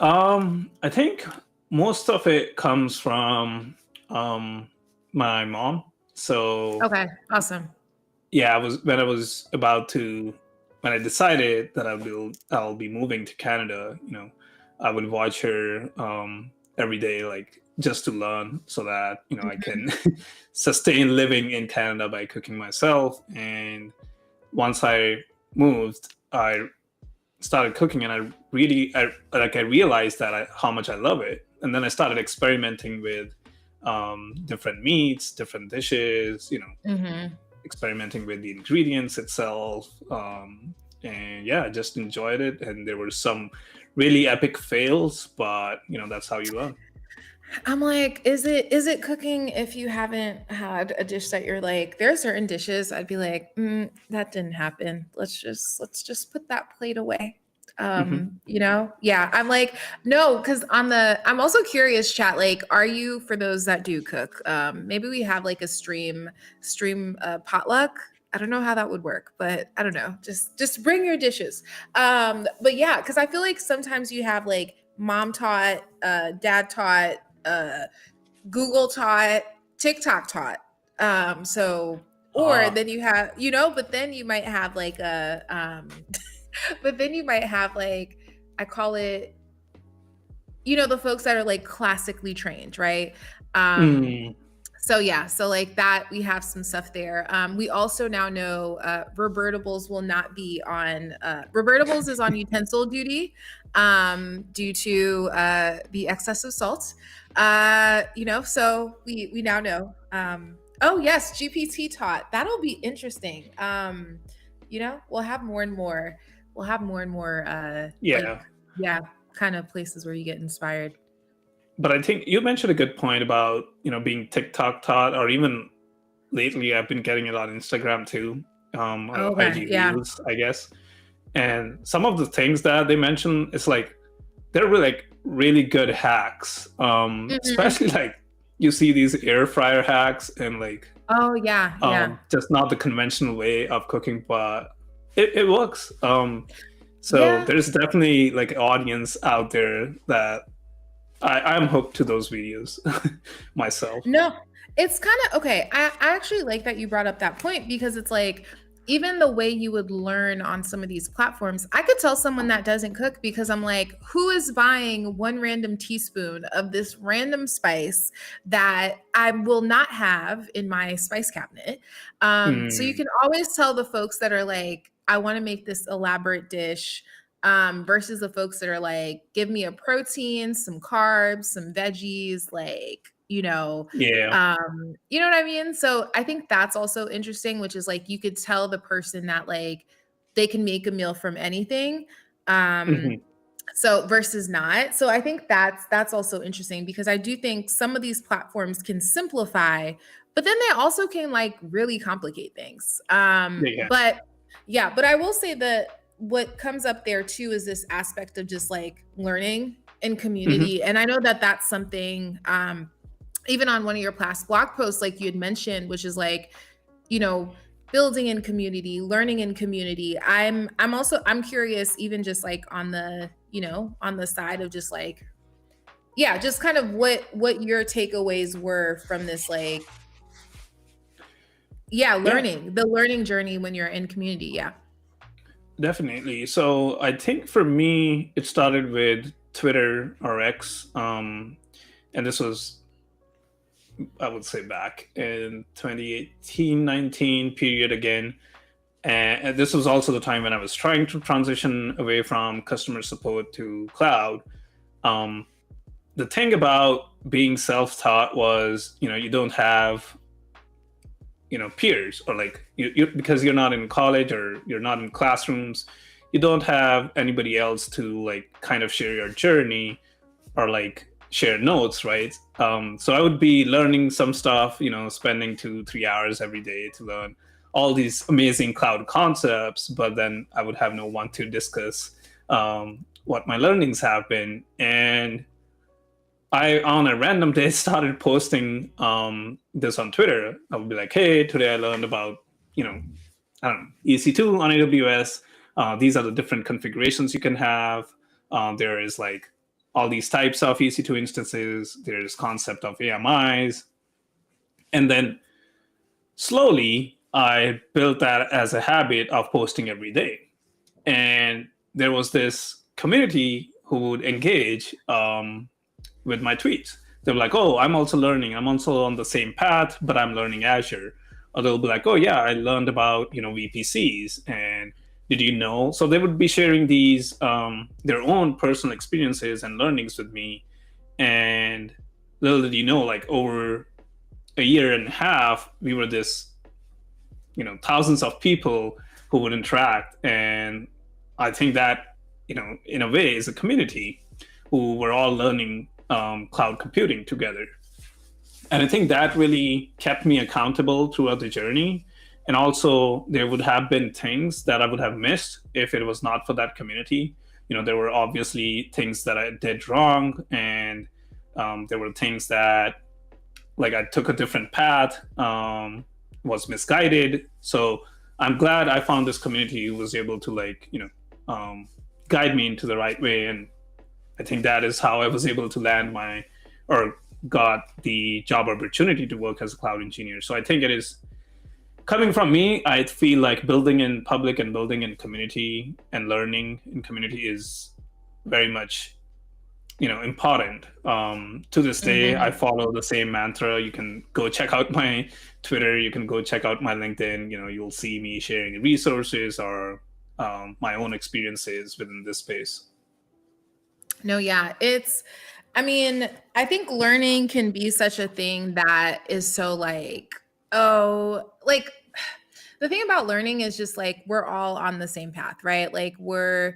[SPEAKER 4] I think most of it comes from um, my mom. So
[SPEAKER 1] Okay, awesome.
[SPEAKER 4] yeah, when I decided that I'll be moving to Canada. I would watch her every day, like just to learn, so that I
[SPEAKER 1] Mhm.
[SPEAKER 4] can sustain living in Canada by cooking myself. And once I moved, I started cooking, and I realized that how much I love it. And then I started experimenting with different meats, different dishes,
[SPEAKER 1] Mhm.
[SPEAKER 4] experimenting with the ingredients itself. And yeah, I just enjoyed it. And there were some really epic fails, but that's how you learn.
[SPEAKER 1] I'm like, is it cooking if you haven't had a dish that you're like, there are certain dishes I'd be like, that didn't happen. Let's just put that plate away.
[SPEAKER 4] Hmm.
[SPEAKER 1] Yeah. I'm like, no, because I'm also curious, chat, like, are you, for those that do cook, maybe we have like a stream potluck. I don't know how that would work, but I don't know. Just bring your dishes. But yeah, because I feel like sometimes you have like mom taught, dad taught, uh, Google taught, TikTok taught. So, or
[SPEAKER 4] uh,
[SPEAKER 1] then you have, but then you might have like but then you might have like, I call it, the folks that are like classically trained, right? Um,
[SPEAKER 4] mm,
[SPEAKER 1] so yeah, so like that, we have some stuff there. We also now know revertibles will not be on. Revertibles is on utensil duty due to the excess of salt. So we now know. Oh yes, GPT taught. That'll be interesting. We'll have more and more. We'll have more and more.
[SPEAKER 4] yeah.
[SPEAKER 1] Yeah, kind of places where you get inspired.
[SPEAKER 4] But I think you mentioned a good point about being TikTok taught, or even lately I've been getting it on Instagram too, or
[SPEAKER 1] Okay,
[SPEAKER 4] IG
[SPEAKER 1] yeah.
[SPEAKER 4] Reels, I guess. And some of the things that they mention, it's like they're really, like really good hacks.
[SPEAKER 1] Mhm.
[SPEAKER 4] Especially like you see these air fryer hacks, and like
[SPEAKER 1] Oh yeah, yeah.
[SPEAKER 4] just not the conventional way of cooking, but it works. So
[SPEAKER 1] Yeah.
[SPEAKER 4] there's definitely like an audience out there that I'm hooked to those videos myself.
[SPEAKER 1] No, it's kind of okay. I actually like that you brought up that point, because it's like, even the way you would learn on some of these platforms, I could tell someone that doesn't cook, because I'm like, who is buying one random teaspoon of this random spice that I will not have in my spice cabinet? So you
[SPEAKER 4] Mm,
[SPEAKER 1] can always tell the folks that are like, I want to make this elaborate dish, versus the folks that are like, give me a protein, some carbs, some veggies, like,
[SPEAKER 4] yeah.
[SPEAKER 1] you know what I mean? So I think that's also interesting, which is like, you could tell the person that like they can make a meal from anything. Um,
[SPEAKER 4] Hmm.
[SPEAKER 1] so versus not. So I think that's also interesting, because I do think some of these platforms can simplify, but then they also can like really complicate things.
[SPEAKER 4] Yeah.
[SPEAKER 1] But yeah, but I will say that what comes up there too is this aspect of just like learning and
[SPEAKER 4] Hmm.
[SPEAKER 1] community. And I know that that's something, even on one of your past blog posts, like you had mentioned, which is like, you know, building in community, learning in community. I'm curious, even just like on the, on the side of just like, yeah, just kind of what your takeaways were from this, like, yeah,
[SPEAKER 4] Yeah,
[SPEAKER 1] the learning journey when you're in community. Yeah.
[SPEAKER 4] definitely. So I think for me, it started with Twitter or X. And this was, I would say, back in 2018, 19 period again. And this was also the time when I was trying to transition away from customer support to cloud. Um, the thing about being self-taught was, you don't have peers, or like because you're not in college or you're not in classrooms, you don't have anybody else to like kind of share your journey or like share notes, right? So I would be learning some stuff, spending 2-3 hours every day to learn all these amazing cloud concepts, but then I would have no one to discuss what my learnings have been. And I, on a random day, started posting this on Twitter. I would be like, hey, today I learned about, I don't know, EC2 on AWS. These are the different configurations you can have. There is like all these types of EC2 instances. There's concept of AMIs. And then slowly, I built that as a habit of posting every day. And there was this community who would engage with my tweets. They were like, oh, I'm also learning. I'm also on the same path, but I'm learning Azure. Or they'll be like, oh, yeah, I learned about, VPCs. And did you know? So they would be sharing these, their own personal experiences and learnings with me. And little did you know, like over a year and a half, we were this, thousands of people who would interact. And I think that, in a way is a community who were all learning cloud computing together. And I think that really kept me accountable throughout the journey. And also, there would have been things that I would have missed if it was not for that community. There were obviously things that I did wrong, and there were things that, like, I took a different path, was misguided. So I'm glad I found this community who was able to, like, guide me into the right way. And I think that is how I was able to land or got the job opportunity to work as a cloud engineer. So I think it is coming from me. I feel like building in public and building in community and learning in community is very much, important. To this day, I follow the same mantra. You can go check out my Twitter. You can go check out my LinkedIn. You'll see me sharing resources or my own experiences within this space.
[SPEAKER 1] No, yeah. I think learning can be such a thing that is so like, oh, like the thing about learning is just like we're all on the same path, right? Like we're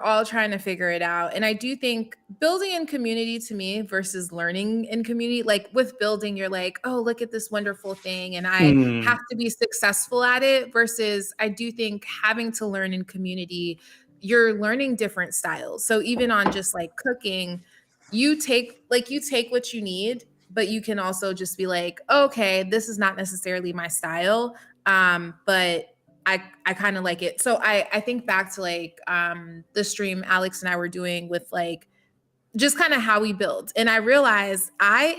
[SPEAKER 1] all trying to figure it out. And I do think building in community to me versus learning in community, like with building, you're like, oh, look at this wonderful thing. And I have to be successful at it versus I do think having to learn in community, you're learning different styles. So even on just like cooking, you take what you need, but you can also just be like, okay, this is not necessarily my style. But I kind of like it. So I think back to like the stream Alex and I were doing with like just kind of how we build. And I realize I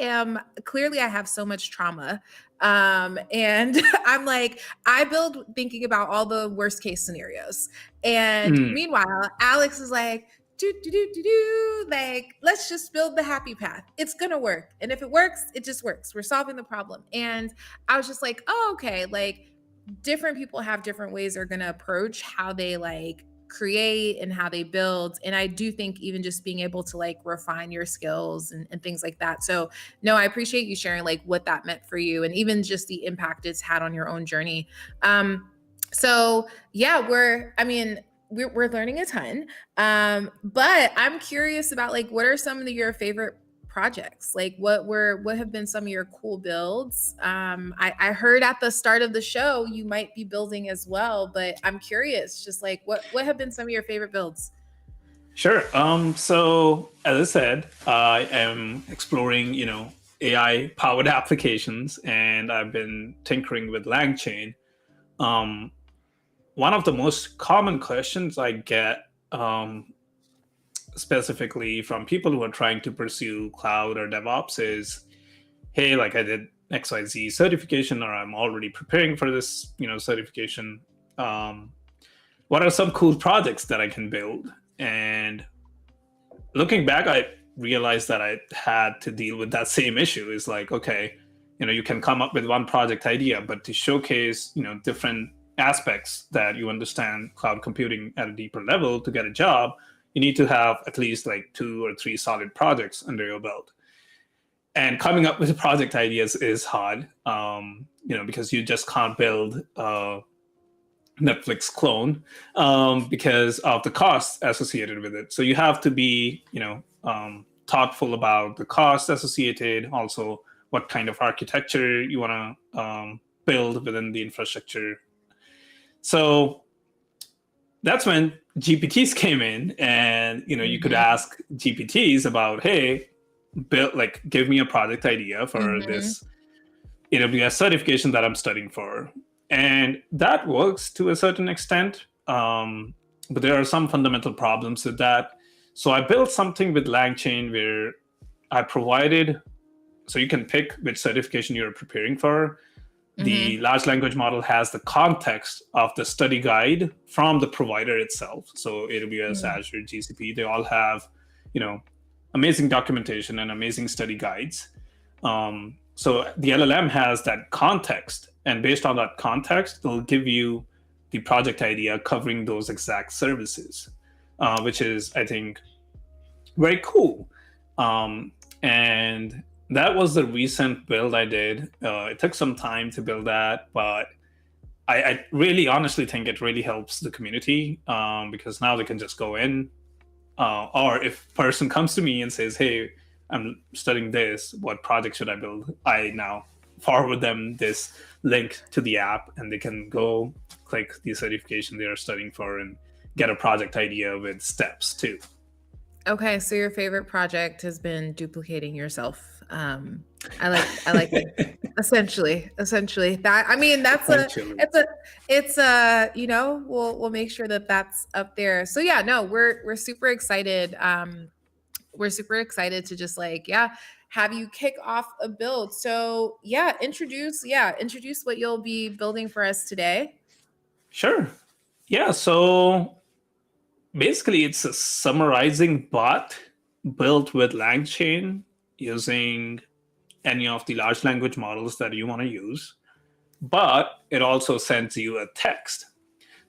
[SPEAKER 1] have so much trauma. And I'm like, I build thinking about all the worst case scenarios. And meanwhile, Alex is like, like, let's just build the happy path. It's going to work. And if it works, it just works. We're solving the problem. And I was just like, oh, okay. Like different people have different ways they're going to approach how they like create and how they build. And I do think even just being able to like refine your skills and things like that. So no, I appreciate you sharing like what that meant for you and even just the impact it's had on your own journey. So yeah, we're learning a ton. But I'm curious about like, what are some of your favorite projects? Like what have been some of your cool builds? I heard at the start of the show, you might be building as well, but I'm curious, just like what have been some of your favorite builds?
[SPEAKER 4] Sure. So as I said, I am exploring, AI powered applications, and I've been tinkering with LangChain. One of the most common questions I get, specifically from people who are trying to pursue cloud or DevOps is, hey, like I did XYZ certification, or I'm already preparing for this, certification. What are some cool projects that I can build? And looking back, I realized that I had to deal with that same issue. Is like, okay, you can come up with one project idea, but to showcase, different aspects that you understand cloud computing at a deeper level to get a job, you need to have at least like 2 or 3 solid projects under your belt. and coming up with project ideas is hard, because you just can't build a Netflix clone because of the costs associated with it. So you have to be, thoughtful about the costs associated, also what kind of architecture you want to build within the infrastructure. So that's when GPTs came in, and you could ask GPTs about, hey, give me a project idea for this AWS certification that I'm studying for. And that works to a certain extent, but there are some fundamental problems with that. So I built something with LangChain where I provided, so you can pick which certification you're preparing for. The large language model has the context of the study guide from the provider itself. So AWS, Azure, GCP, they all have, amazing documentation and amazing study guides. So the LLM has that context, and based on that context, it'll give you the project idea covering those exact services, which is, I think, very cool. And that was the recent build I did. It took some time to build that, but I really honestly think it really helps the community, because now they can just go in, or if a person comes to me and says, hey, I'm studying this, what project should I build? I now forward them this link to the app, and they can go click the certification they are studying for and get a project idea with steps too.
[SPEAKER 1] Okay, so your favorite project has been duplicating yourself. I like it. Essentially that, I mean, we'll make sure that that's up there. So yeah, no, we're super excited. We're super excited to just have you kick off a build. So introduce what you'll be building for us today.
[SPEAKER 4] Sure. Yeah, so basically it's a summarizing bot built with LangChain using any of the large language models that you want to use, but it also sends you a text.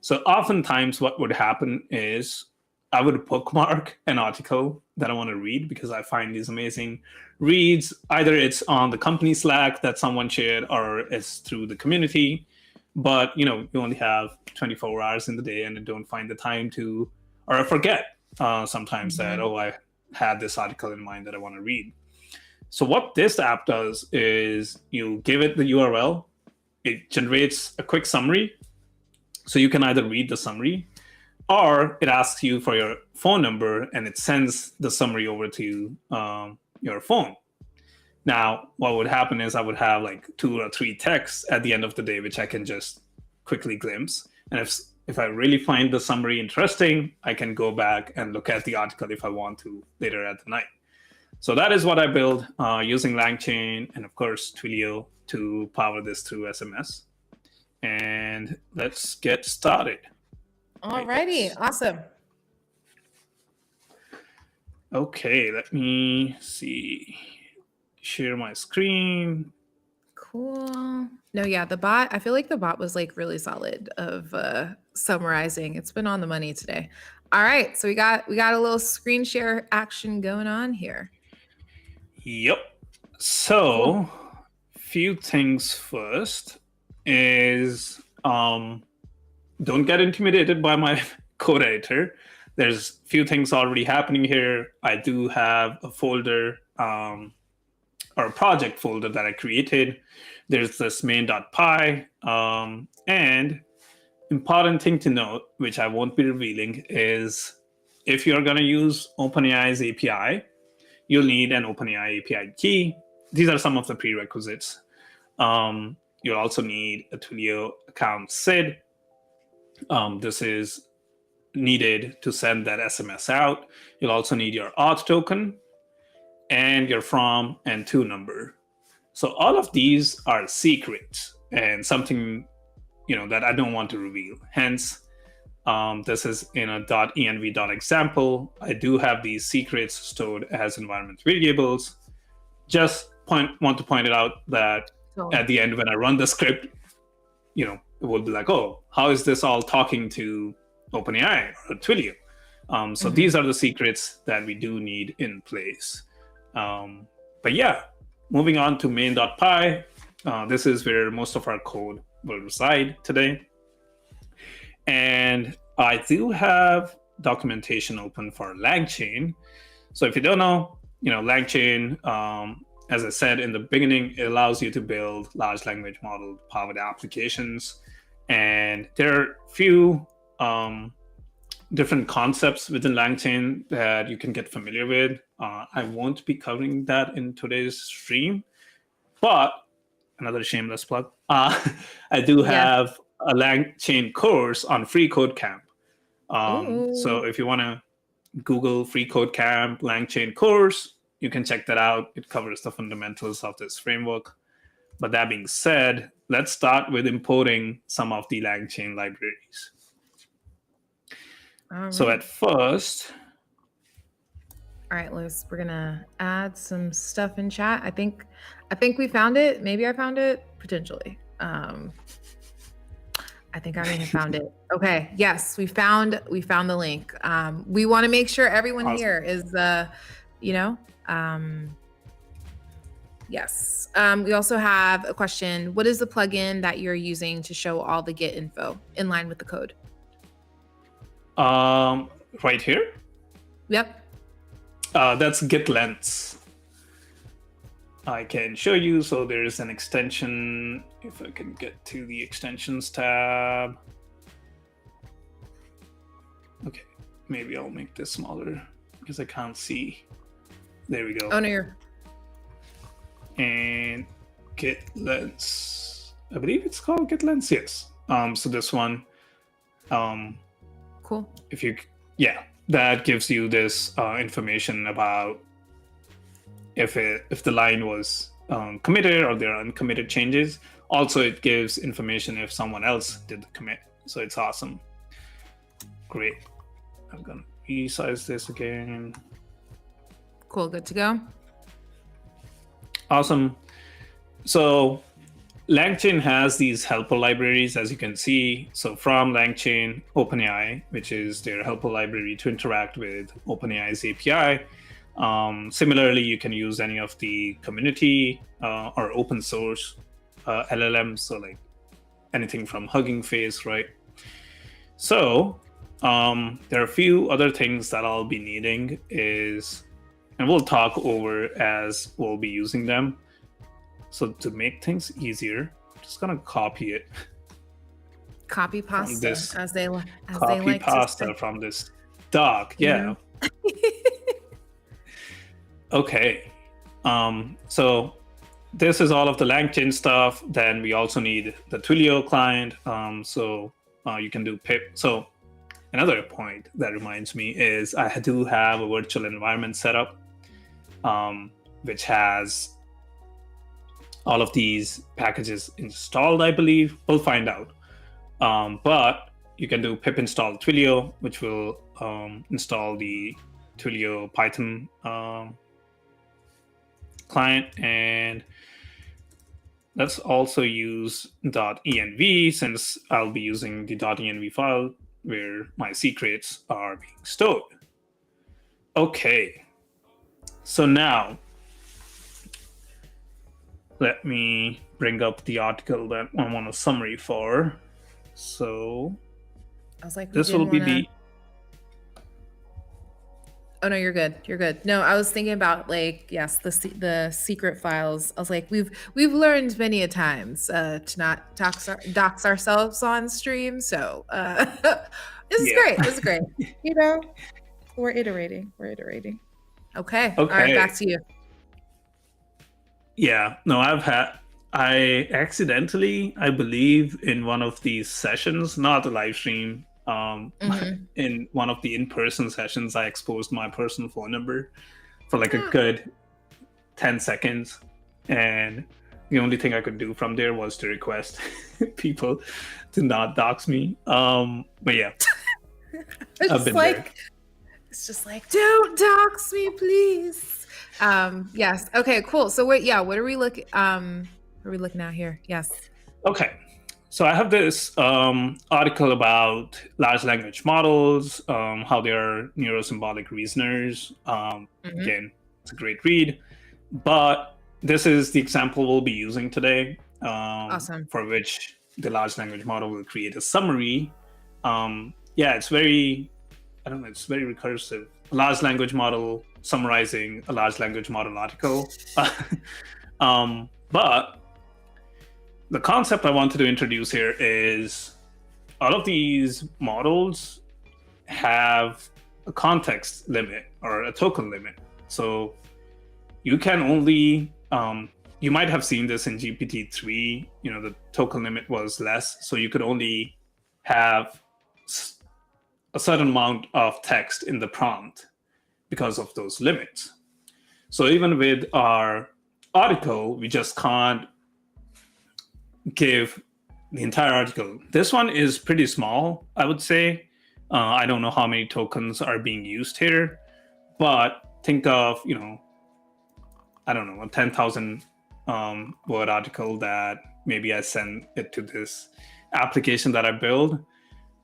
[SPEAKER 4] So oftentimes what would happen is I would bookmark an article that I want to read because I find these amazing reads. Either it's on the company Slack that someone shared, or it's through the community. But you only have 24 hours in the day, and I don't find the time to, or I forget sometimes that, I had this article in mind that I want to read. So what this app does is you give it the URL, it generates a quick summary. So you can either read the summary, or it asks you for your phone number, and it sends the summary over to your phone. Now, what would happen is I would have 2 or 3 texts at the end of the day, which I can just quickly glimpse. And if I really find the summary interesting, I can go back and look at the article if I want to later at the night. So that is what I build using LangChain and, of course, Twilio to power this through SMS. And let's get started.
[SPEAKER 1] Alrighty, awesome.
[SPEAKER 4] Okay, let me see. Share my screen.
[SPEAKER 1] Cool. No, yeah, the bot, I feel like the bot was really solid of summarizing. It's been on the money today. All right, so we got a little screen share action going on here.
[SPEAKER 4] Yep. So, few things first is don't get intimidated by my code editor. There's few things already happening here. I do have a folder or a project folder that I created. There's this main.py. And important thing to note, which I won't be revealing, is if you're going to use OpenAI's API, you'll need an OpenAI API key. These are some of the prerequisites. You'll also need a Twilio account SID. This is needed to send that SMS out. You'll also need your auth token and your from and to number. So all of these are secrets and something that I don't want to reveal. Hence, this is in a .env.example. I do have these secrets stored as environment variables. Just want to point it out that at the end when I run the script, it will be like, oh, how is this all talking to OpenAI or Twilio? These are the secrets that we do need in place. But yeah, moving on to main.py, this is where most of our code will reside today. And I do have documentation open for LangChain. So if you don't know, LangChain, as I said in the beginning, it allows you to build large language model powered applications. And there are a few different concepts within LangChain that you can get familiar with. I won't be covering that in today's stream, but another shameless plug. I do have a LangChain course on Free Code Camp. So if you want to Google Free Code Camp LangChain course, you can check that out. It covers the fundamentals of this framework. But that being said, let's start with importing some of the LangChain libraries. So at first,
[SPEAKER 1] all right, Liz, we're gonna add some stuff in chat. I think we found it. Maybe I found it potentially. I think I may have found it. Okay, yes, we found the link. We want to make sure everyone here is yes. We also have a question. What is the plugin that you're using to show all the Git info in line with the code?
[SPEAKER 4] Right here?
[SPEAKER 1] Yep.
[SPEAKER 4] That's Git Lens. I can show you. So there's an extension. If I can get to the extensions tab. Okay, maybe I'll make this smaller because I can't see. There we go.
[SPEAKER 1] Oh, no, you're...
[SPEAKER 4] And Git Lens. I believe it's called Git Lens. Yes. So this one.
[SPEAKER 1] Cool.
[SPEAKER 4] That gives you this information about if the line was committed or there are uncommitted changes. Also, it gives information if someone else did the commit. So it's awesome. Great. I'm gonna resize this again.
[SPEAKER 1] Cool. Good to go.
[SPEAKER 4] Awesome. So LangChain has these helper libraries, as you can see. So from LangChain, OpenAI, which is their helper library to interact with OpenAI's API. Similarly, you can use any of the community or open source LLMs, so like anything from Hugging Face, right? So there are a few other things that I'll be needing and we'll talk over as we'll be using them. So to make things easier, I'm just gonna copy it.
[SPEAKER 1] Copy pasta, as they like
[SPEAKER 4] pasta to from this doc. Yeah. Okay. So this is all of the LangChain stuff. Then we also need the Twilio client. So you can do pip. So another point that reminds me is I do have a virtual environment set up, which has all of these packages installed, I believe. We'll find out. But you can do pip install Twilio, which will install the Twilio Python client. And let's also use .env, since I'll be using the .env file where my secrets are being stored. Okay. So now, let me bring up the article that I want a summary for. So
[SPEAKER 1] I was like,
[SPEAKER 4] this will be the...
[SPEAKER 1] Oh no, you're good. You're good. No, I was thinking about the secret files. I was like, we've learned many a times to not dox ourselves on stream. So this is great. This is great. We're iterating. Okay. All right, back to you.
[SPEAKER 4] Yeah, no, I accidentally, I believe, in one of these sessions, not a live stream, in one of the in-person sessions, I exposed my personal phone number for like a good 10 seconds. And the only thing I could do from there was to request people to not dox me. But yeah, I've been there.
[SPEAKER 1] It's just like, don't dox me, please. Yes. Okay, cool. So what are we looking at here? Yes. Okay.
[SPEAKER 4] So I have this article about large language models, how they are neurosymbolic reasoners. Again, it's a great read. But this is the example we'll be using today,
[SPEAKER 1] Awesome.
[SPEAKER 4] for which the large language model will create a summary. Yeah, it's very, I don't know, it's very recursive. A large language model summarizing a large language model article. But the concept I wanted to introduce here is all of these models have a context limit or a token limit. So you can only, you might have seen this in GPT-3, the token limit was less. So you could only have a certain amount of text in the prompt because of those limits. So even with our article, we just can't give the entire article. This one is pretty small, I would say. I don't know how many tokens are being used here, but think of, I don't know, a 10,000 word article that maybe I send it to this application that I build,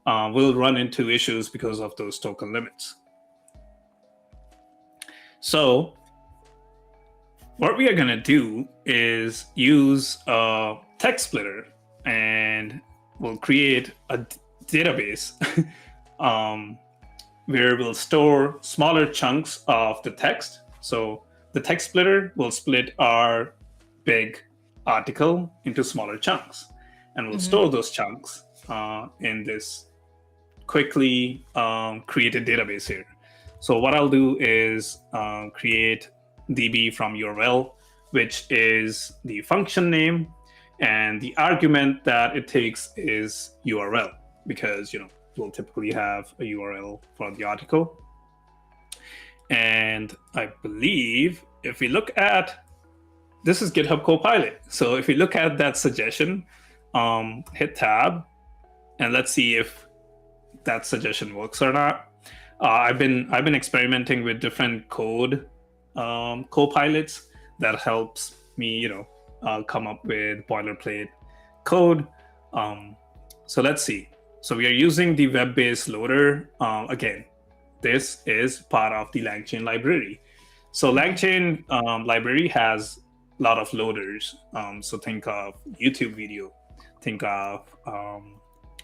[SPEAKER 4] will run into issues because of those token limits. So what we are going to do is use a text splitter, and we'll create a database where we'll store smaller chunks of the text. So the text splitter will split our big article into smaller chunks, and we'll store those chunks in this quickly created database here. So what I'll do is create db from URL, which is the function name, and the argument that it takes is URL, because we'll typically have a URL for the article. And I believe if we look at, this is GitHub Copilot. So if we look at that suggestion, hit tab, and let's see if that suggestion works or not. I've been experimenting with different code copilots that helps me, come up with boilerplate code. So let's see. So we are using the web-based loader. Again, this is part of the LangChain library. So LangChain library has a lot of loaders. So think of YouTube video, think of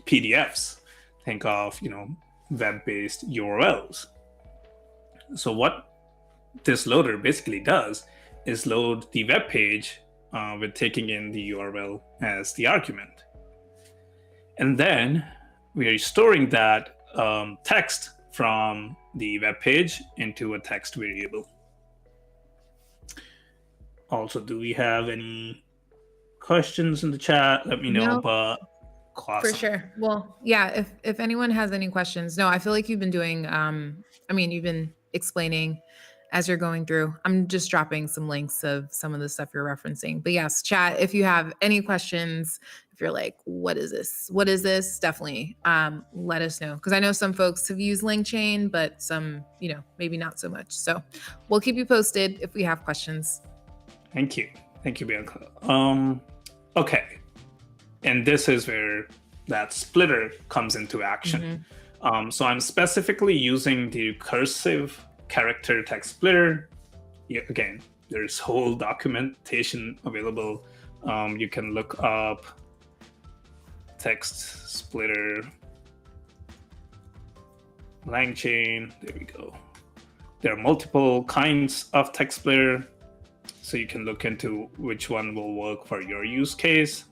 [SPEAKER 4] PDFs, think of web-based URLs. So what this loader basically does is load the web page with taking in the URL as the argument. And then we are storing that text from the web page into a text variable. Also, do we have any questions in the chat? Let me know.
[SPEAKER 1] No.
[SPEAKER 4] But
[SPEAKER 1] For sure. Well, yeah, if anyone has any questions, no, I feel like you've been doing, you've been explaining as you're going through. I'm just dropping some links of some of the stuff you're referencing. But yes, chat, if you have any questions, if you're like, what is this? What is this? Definitely let us know. Because I know some folks have used LangChain, but some, maybe not so much. So we'll keep you posted if we have questions.
[SPEAKER 4] Thank you, Bianca. Okay. And this is where that splitter comes into action. So I'm specifically using the recursive character text splitter. Again, there's whole documentation available. You can look up text splitter LangChain. There we go. There are multiple kinds of text splitter, so you can look into which one will work for your use case.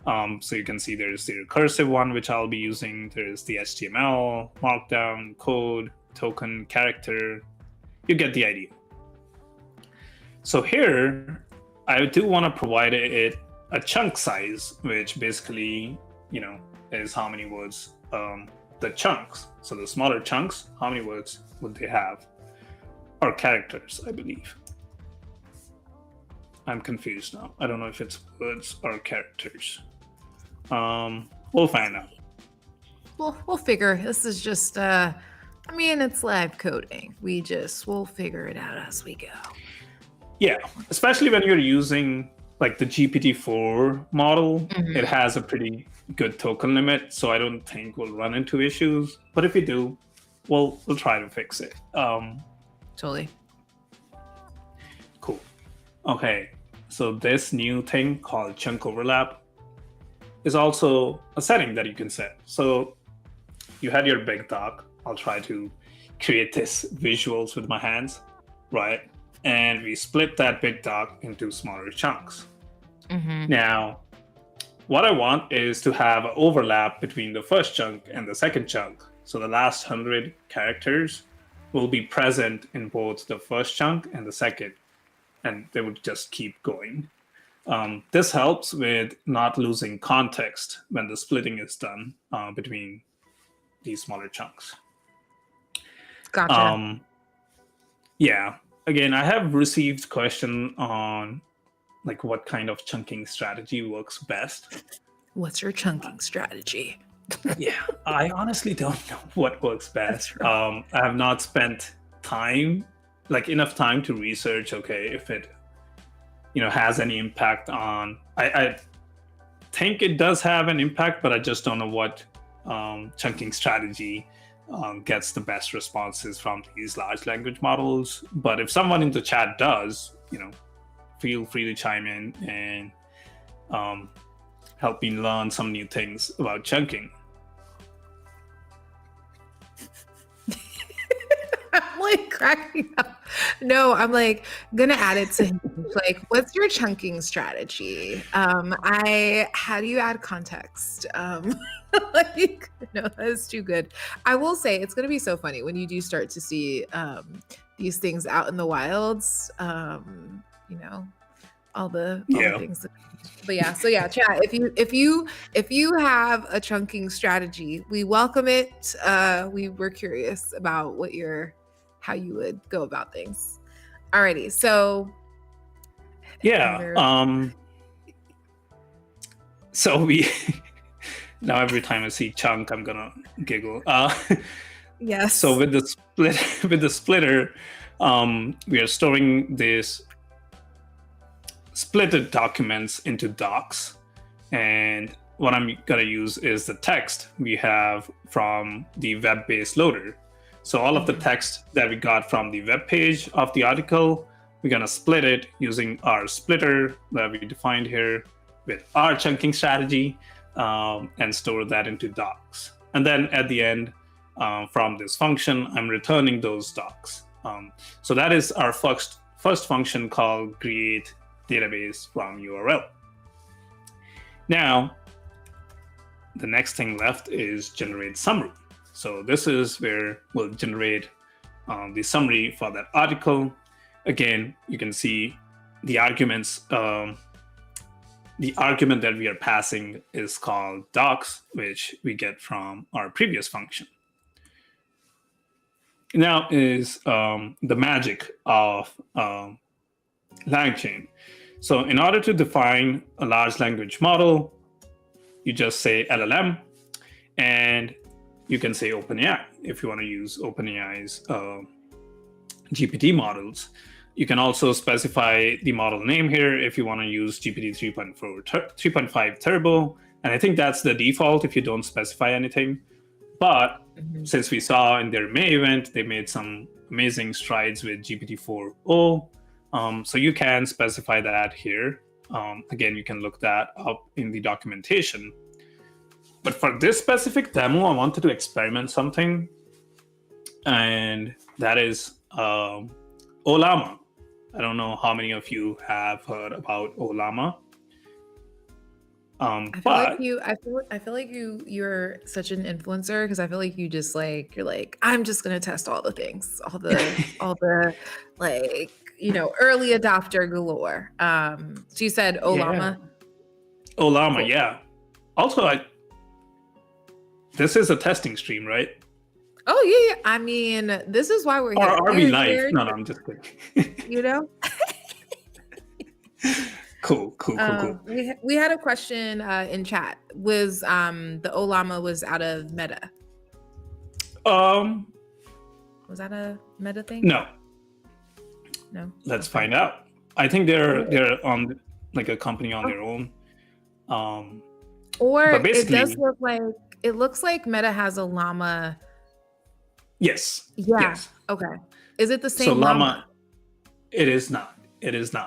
[SPEAKER 4] So you can see there's the recursive one, which I'll be using. There's the HTML, Markdown, code, token, character. You get the idea. So here, I do want to provide it a chunk size, which basically, is how many words, the chunks. So the smaller chunks, how many words would they have? Or characters, I believe. I'm confused now. I don't know if it's words or characters. We'll find out.
[SPEAKER 1] We'll figure. This is just, it's live coding. We'll figure it out as we go.
[SPEAKER 4] Yeah, especially when you're using like the GPT-4 model, it has a pretty good token limit, so I don't think we'll run into issues. But if we do, we'll try to fix it.
[SPEAKER 1] Totally.
[SPEAKER 4] Cool. Okay, So this new thing called chunk overlap is also a setting that you can set. So you had your big doc. I'll try to create this visuals with my hands, right? And we split that big doc into smaller chunks. Now, what I want is to have an overlap between the first chunk and the second chunk. So the last 100 characters will be present in both the first chunk and the second, and they would just keep going. This helps with not losing context when the splitting is done between these smaller chunks.
[SPEAKER 1] Gotcha.
[SPEAKER 4] Yeah. Again, I have received question on like what kind of chunking strategy works best.
[SPEAKER 1] What's your chunking strategy?
[SPEAKER 4] Yeah, I honestly don't know what works best. I have not spent time, like enough time to research. Okay, if it, has any impact on. I think it does have an impact, but I just don't know what chunking strategy gets the best responses from these large language models. But if someone in the chat does, feel free to chime in and help me learn some new things about chunking.
[SPEAKER 1] I'm like cracking up. No, I'm like gonna add it to him. Like, what's your chunking strategy? How do you add context? Like, no, that is too good. I will say it's gonna be so funny when you do start to see these things out in the wilds. All the things. But yeah, so yeah, chat. If you have a chunking strategy, we welcome it. We're curious about how you would go about things. Alrighty, so
[SPEAKER 4] yeah. So we now every time I see chunk, I'm gonna giggle.
[SPEAKER 1] Yes.
[SPEAKER 4] So with the splitter, we are storing this splitted documents into docs, and what I'm gonna use is the text we have from the web-based loader. So all of the text that we got from the web page of the article, we're gonna split it using our splitter that we defined here with our chunking strategy, and store that into docs. And then at the end, from this function, I'm returning those docs. So that is our first function called create database from URL. Now, the next thing left is generate summary. So this is where we'll generate the summary for that article. Again, you can see the arguments. The argument that we are passing is called docs, which we get from our previous function. Now is the magic of LangChain. So in order to define a large language model, you just say LLM, and you can say OpenAI if you want to use OpenAI's GPT models. You can also specify the model name here if you want to use GPT 3.5 Turbo. And I think that's the default if you don't specify anything. But since we saw in their May event, they made some amazing strides with GPT 4.0. So you can specify that here. Again, you can look that up in the documentation. But for this specific demo, I wanted to experiment something. And that is Olama. I don't know how many of you have heard about Olama.
[SPEAKER 1] I feel like you're such an influencer because I feel like you're like, I'm just gonna test all the things, all the like, early adopter galore. So you said Olama.
[SPEAKER 4] Yeah. Olama, cool. Yeah. Also, this is a testing stream, right?
[SPEAKER 1] Oh yeah. I mean, this is why we're here.
[SPEAKER 4] Or are we live? No, I'm just kidding. Cool.
[SPEAKER 1] We had a question in chat. Was the Olama was out of Meta? Was that a Meta thing?
[SPEAKER 4] No. Let's find out. I think they're on like a company on their own.
[SPEAKER 1] Or it does looks like Meta has a llama.
[SPEAKER 4] Yes.
[SPEAKER 1] Yeah.
[SPEAKER 4] Yes.
[SPEAKER 1] Okay. Is it the same
[SPEAKER 4] so
[SPEAKER 1] llama?
[SPEAKER 4] It is not.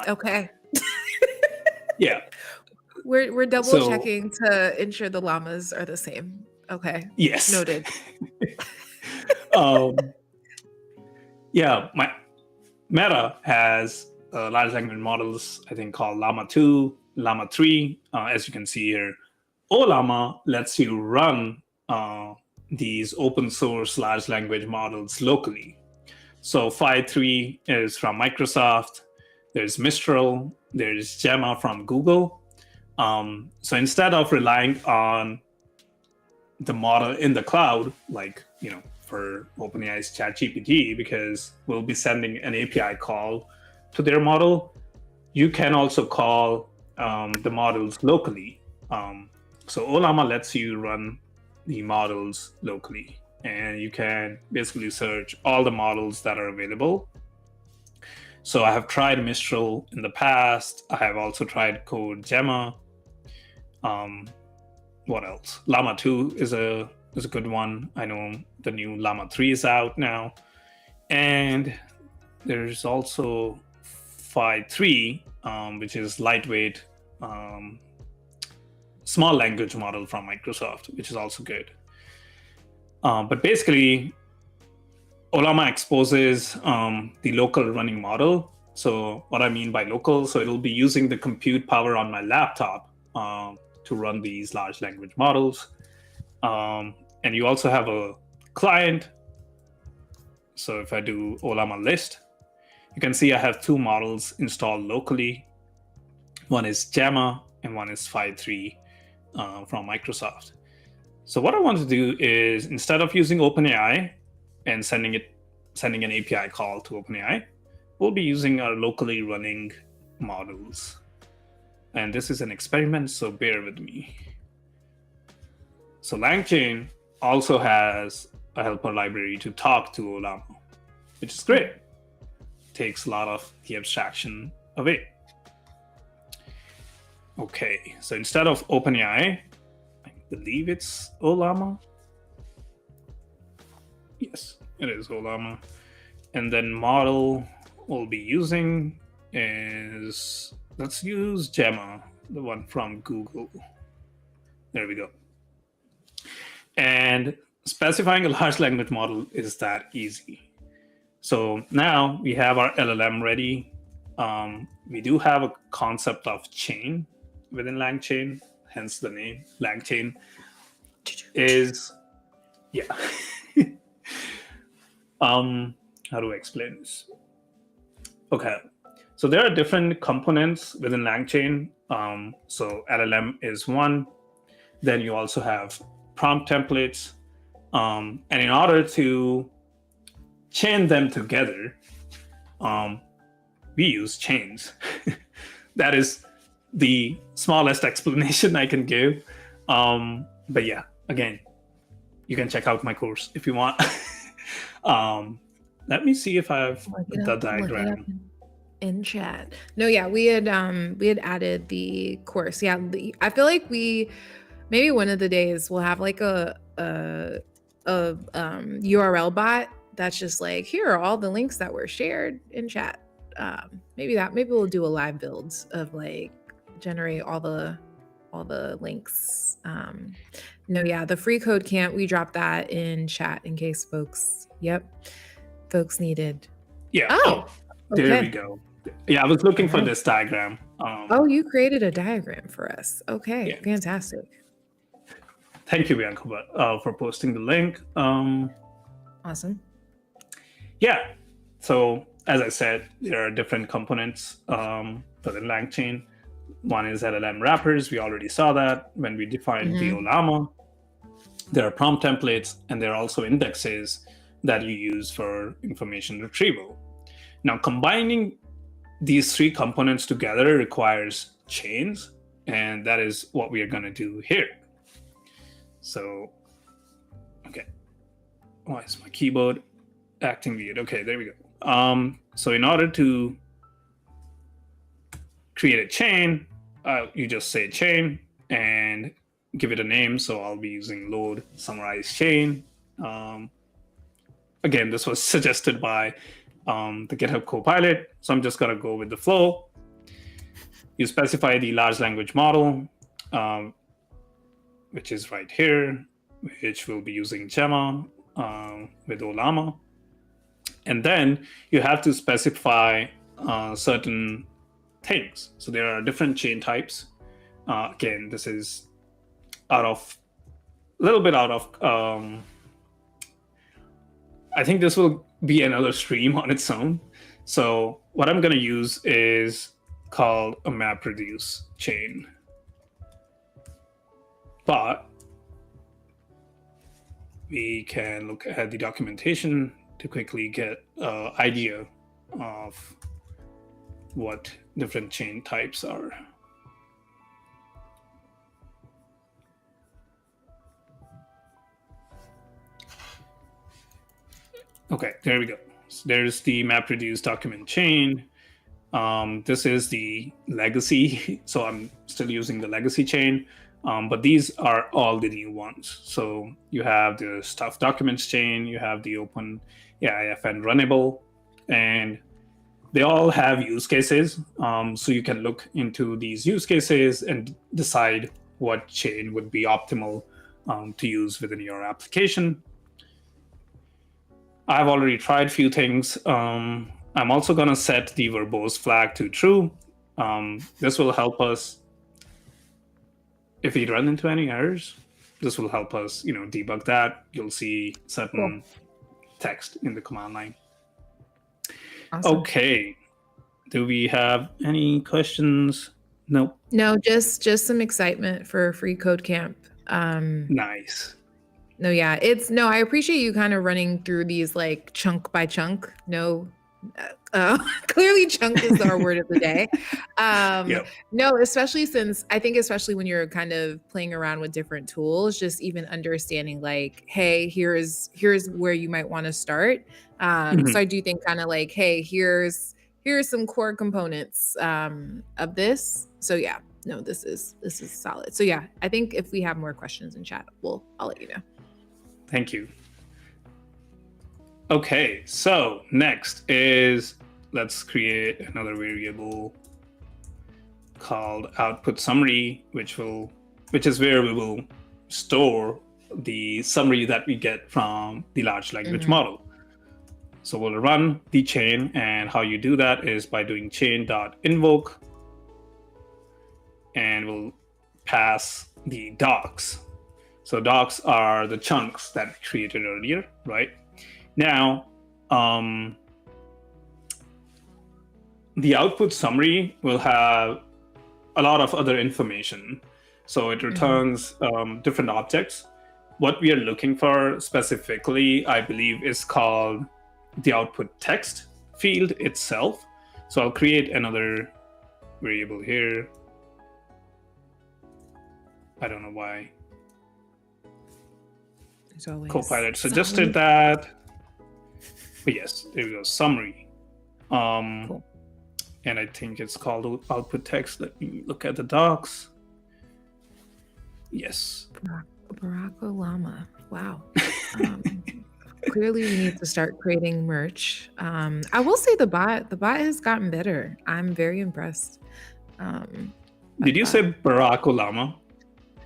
[SPEAKER 1] Okay. We're double
[SPEAKER 4] So
[SPEAKER 1] checking to ensure the llamas are the same. Okay.
[SPEAKER 4] yes.
[SPEAKER 1] Noted.
[SPEAKER 4] um, yeah, my Meta has large language models, I think, called Llama 2, Llama 3. As you can see here, OLlama lets you run these open source large language models locally. So Phi 3 is from Microsoft. There's Mistral. There's Gemma from Google. So instead of relying on the model in the cloud, like for OpenAI's ChatGPT, because we'll be sending an API call to their model, you can also call the models locally. So OLlama lets you run the models locally, and you can basically search all the models that are available. So I have tried Mistral in the past. I have also tried Code Gemma. What else? Llama 2 is a good one. I know the new Llama 3 is out now. And there's also Phi 3, which is lightweight small language model from Microsoft, which is also good. But basically, OLlama exposes the local running model. So what I mean by local, so it'll be using the compute power on my laptop to run these large language models. And you also have a client. So if I do OLlama list, you can see I have two models installed locally. One is Gemma and one is Phi 3 from Microsoft. So what I want to do is, instead of using OpenAI and sending an API call to OpenAI, we'll be using our locally running models. And this is an experiment, so bear with me. So LangChain also has a helper library to talk to OLlama, which is great. Takes a lot of the abstraction away. Okay, so instead of OpenAI, I believe it's OLlama. Yes, it is OLlama. And then model we'll be using is, let's use Gemma, the one from Google. There we go. And specifying a large language model is that easy. So now we have our LLM ready. We do have a concept of chain within LangChain, hence the name. LangChain is, yeah. How do I explain this? Okay, so there are different components within LangChain. So LLM is one. Then you also have prompt templates. And in order to chain them together, we use chains. That is the smallest explanation I can give. But yeah, again, you can check out my course if you want. Let me see if I have the diagram
[SPEAKER 1] in chat. No, yeah, we had added the course. Yeah, I feel like maybe one of the days we'll have like a URL bot that's just like, here are all the links that were shared in chat. Maybe we'll do a live build of like generate all the links. No, yeah, the free code can't. We dropped that in chat in case folks needed.
[SPEAKER 4] Yeah.
[SPEAKER 1] Oh, okay.
[SPEAKER 4] There we go. Yeah, I was looking for this diagram.
[SPEAKER 1] Oh, you created a diagram for us. Okay, yeah. Fantastic.
[SPEAKER 4] Thank you, Bianca, for posting the link.
[SPEAKER 1] Awesome.
[SPEAKER 4] Yeah. So as I said, there are different components for the LangChain. One is LLM wrappers. We already saw that when we defined the OLlama. There are prompt templates, and there are also indexes that you use for information retrieval. Now, combining these three components together requires chains, and that is what we are going to do here. So, okay. Why is my keyboard acting weird? Okay, there we go. So in order to create a chain, you just say chain and give it a name. So I'll be using load summarize chain. Again, this was suggested by the GitHub Copilot. So I'm just going to go with the flow. You specify the large language model. which is right here, which we'll be using Gemma with Olama. And then you have to specify certain things. So there are different chain types. Again, this is a little bit out of, I think this will be another stream on its own. So what I'm going to use is called a MapReduce chain. But we can look at the documentation to quickly get an idea of what different chain types are. Okay, there we go. So there's the MapReduce document chain. This is the legacy. So I'm still using the legacy chain, but these are all the new ones. So you have the stuff documents chain, you have the open AIF and runnable, and they all have use cases. So you can look into these use cases and decide what chain would be optimal to use within your application. I've already tried a few things. I'm also going to set the verbose flag to true. This will help us, if we run into any errors, this will help us, debug that. You'll see certain text in the command line. Awesome. Okay. Do we have any questions? Nope.
[SPEAKER 1] No, just some excitement for Free Code Camp.
[SPEAKER 4] Nice.
[SPEAKER 1] No, yeah, I appreciate you kind of running through these like chunk by chunk. Clearly chunk is our word of the day. Yep. No, especially when you're kind of playing around with different tools, just even understanding like, hey, here's where you might want to start. So I do think kind of like, hey, here's some core components of this. So yeah, no, this is solid. So yeah, I think if we have more questions in chat, I'll let you know.
[SPEAKER 4] Thank you. Okay, so next is, let's create another variable called output summary, which is where we will store the summary that we get from the large language model. So we'll run the chain, and how you do that is by doing chain.invoke, and we'll pass the docs. So docs are the chunks that we created earlier, right? Now, the output summary will have a lot of other information. So it returns different objects. What we are looking for specifically, I believe, is called the output text field itself. So I'll create another variable here. I don't know why. Copilot suggested that. But yes, there we go, summary. Cool. And I think it's called output text. Let me look at the docs. Yes.
[SPEAKER 1] Barack Obama. Wow. Clearly we need to start creating merch. I will say the bot has gotten better. I'm very impressed.
[SPEAKER 4] Did you say Barack Obama?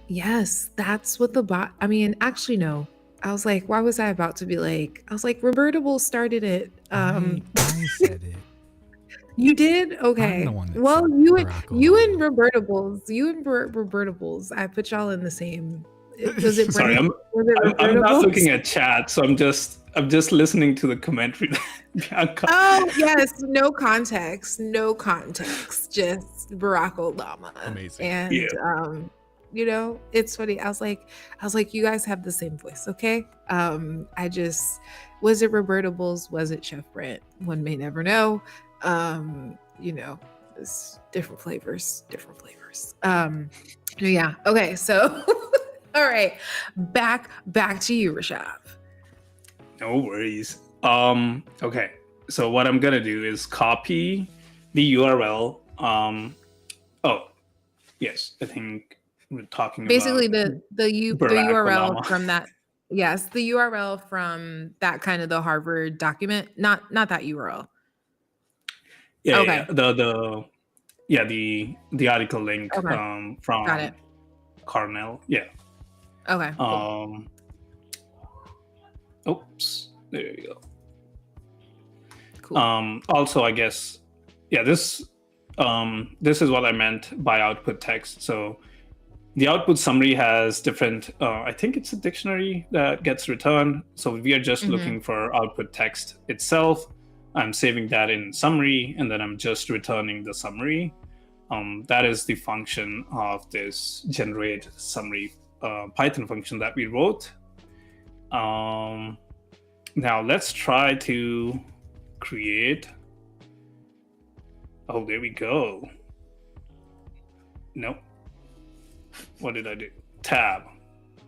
[SPEAKER 1] Yes, that's what the bot, actually no. I was like, why was I about to be like, Robertable started it.
[SPEAKER 2] I said it.
[SPEAKER 1] You did? Okay.
[SPEAKER 2] I'm the one that
[SPEAKER 1] well,
[SPEAKER 2] said
[SPEAKER 1] you
[SPEAKER 2] Barack
[SPEAKER 1] and Robertables, I put y'all in the same. Was it
[SPEAKER 4] Sorry, I'm not looking at chat, so I'm just listening to the commentary.
[SPEAKER 1] Oh yes, no context, just Barack Obama.
[SPEAKER 2] Amazing.
[SPEAKER 1] And it's funny. I was like, you guys have the same voice, okay? Was it Robertables? Was it Chef Brent? One may never know. It's different flavors. Yeah. Okay. So, all right, back to you, Rishab.
[SPEAKER 4] No worries. Okay. So what I'm gonna do is copy the URL. Oh, yes. I think we're talking
[SPEAKER 1] basically
[SPEAKER 4] about
[SPEAKER 1] the URL Obama. From that. Yes, the URL from that kind of the Harvard document, not that URL.
[SPEAKER 4] Yeah. Okay. Yeah. The article link from.
[SPEAKER 1] Got it.
[SPEAKER 4] kernel. Yeah.
[SPEAKER 1] Okay. Cool.
[SPEAKER 4] Oops. There you go.
[SPEAKER 1] Cool.
[SPEAKER 4] Also, I guess, yeah, this is what I meant by output text. So the output summary has different, I think it's a dictionary that gets returned. So we are just looking for output text itself. I'm saving that in summary, and then I'm just returning the summary. That is the function of this generate summary Python function that we wrote. Now let's try to create. Oh, there we go. Nope. What did I do? Tab.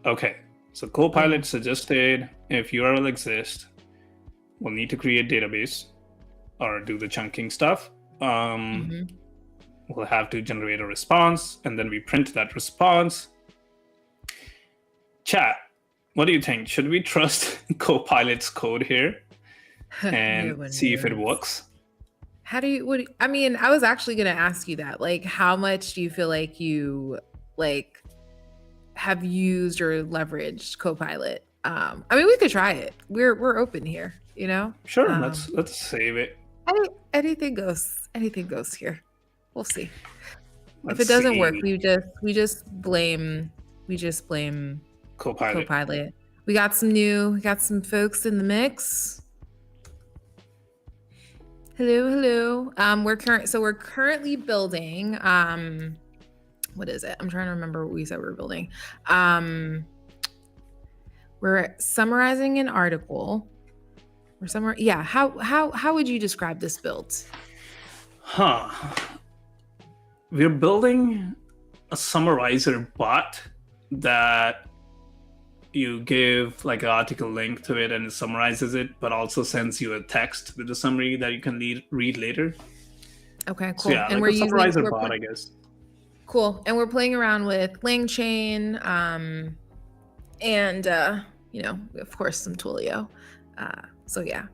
[SPEAKER 4] Okay. So Copilot suggested if URL exists, we'll need to create database or do the chunking stuff. We'll have to generate a response, and then we print that response. Chat, what do you think? Should we trust Copilot's code here and see if it works?
[SPEAKER 1] How do you, I mean, I was actually going to ask you that. Like, how much do you feel like you have used or leveraged Copilot? I mean, we could try it. We're open here, you know?
[SPEAKER 4] Sure, let's save it.
[SPEAKER 1] Anything goes. Anything goes here. We'll see. If it doesn't work, we just blame Copilot. We got some folks in the mix. Hello. We're currently building. What is it? I'm trying to remember what we said we were building. We're summarizing an article. Yeah. How would you describe this build?
[SPEAKER 4] We're building a summarizer bot that you give like an article link to it and it summarizes it, but also sends you a text with a summary that you can read later.
[SPEAKER 1] Okay, cool.
[SPEAKER 4] So yeah,
[SPEAKER 1] and
[SPEAKER 4] like
[SPEAKER 1] we're
[SPEAKER 4] a summarizer bot, I guess.
[SPEAKER 1] Cool. And we're playing around with LangChain, and of course some Twilio. So yeah,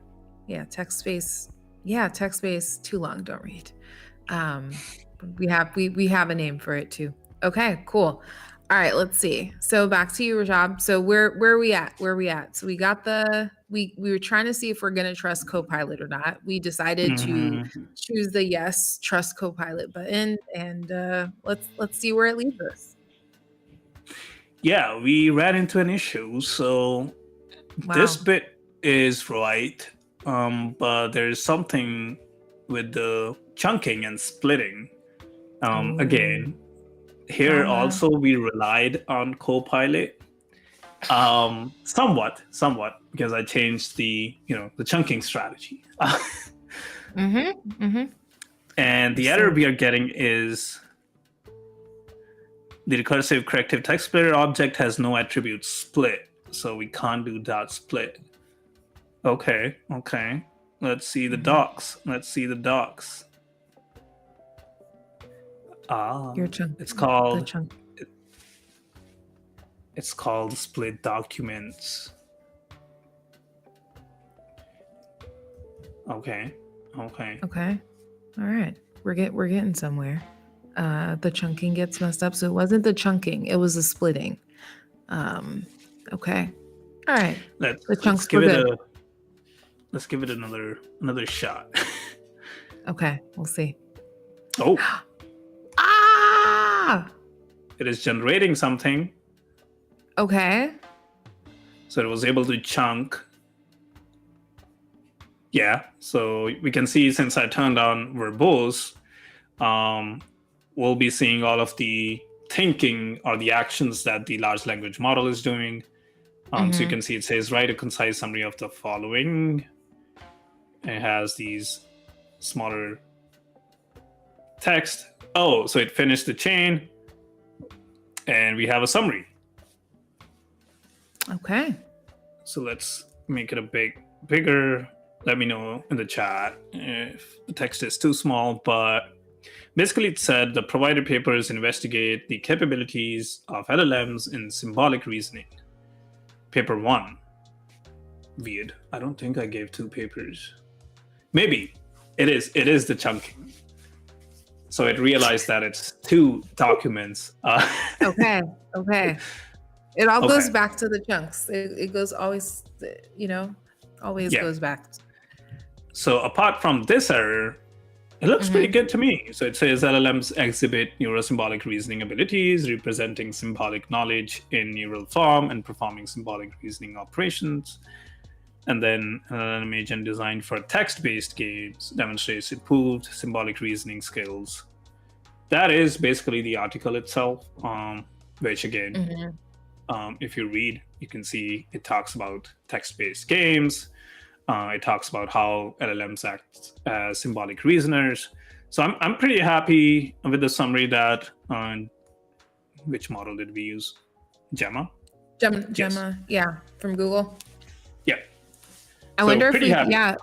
[SPEAKER 1] text space. Yeah, text space. Too long, don't read. We have a name for it too. Okay, cool. All right, let's see. So back to you, Rishab. So where are we at? So we got we were trying to see if we're gonna trust Copilot or not. We decided to choose the yes, trust Copilot button, and let's see where it leads us.
[SPEAKER 4] Yeah, we ran into an issue. So this bit is right, but there's something with the chunking and splitting. Again, here also we relied on Copilot, somewhat, because I changed the chunking strategy. And the error we are getting is the recursive corrective text splitter object has no attribute split, so we can't do dot split. Okay. Let's see the docs.
[SPEAKER 1] Your chunk.
[SPEAKER 4] It's called It's called split documents. Okay.
[SPEAKER 1] All right. We're getting somewhere. The chunking gets messed up, so it wasn't the chunking; it was the splitting. Okay. All right.
[SPEAKER 4] Let's give it another shot.
[SPEAKER 1] Okay, we'll see.
[SPEAKER 4] Oh. It is generating something.
[SPEAKER 1] Okay.
[SPEAKER 4] So it was able to chunk. Yeah. So we can see since I turned on verbose, we'll be seeing all of the thinking or the actions that the large language model is doing. So you can see it says write a concise summary of the following. It has these smaller text. Oh, so it finished the chain and we have a summary.
[SPEAKER 1] Okay.
[SPEAKER 4] So let's make it bigger. Let me know in the chat if the text is too small, but basically it said the provided papers investigate the capabilities of LLMs in symbolic reasoning. Paper 1. Weird. I don't think I gave 2 papers. Maybe. It is the chunking. So it realized that it's two documents.
[SPEAKER 1] Okay. Okay. It all
[SPEAKER 4] Okay.
[SPEAKER 1] goes back to the chunks. It goes always, always
[SPEAKER 4] Yeah.
[SPEAKER 1] goes back.
[SPEAKER 4] So apart from this error, it looks pretty good to me. So it says LLMs exhibit neurosymbolic reasoning abilities, representing symbolic knowledge in neural form and performing symbolic reasoning operations. And then an LLM agent designed for text-based games demonstrates improved symbolic reasoning skills. That is basically the article itself, which again, if you read, you can see it talks about text-based games. It talks about how LLMs act as symbolic reasoners. So I'm pretty happy with the summary that, which model did we use? Gemma?
[SPEAKER 1] Gemma, yeah, from Google.
[SPEAKER 4] Yeah.
[SPEAKER 1] I
[SPEAKER 4] So
[SPEAKER 1] wonder if
[SPEAKER 4] pretty
[SPEAKER 1] we,
[SPEAKER 4] happy.
[SPEAKER 1] yeah,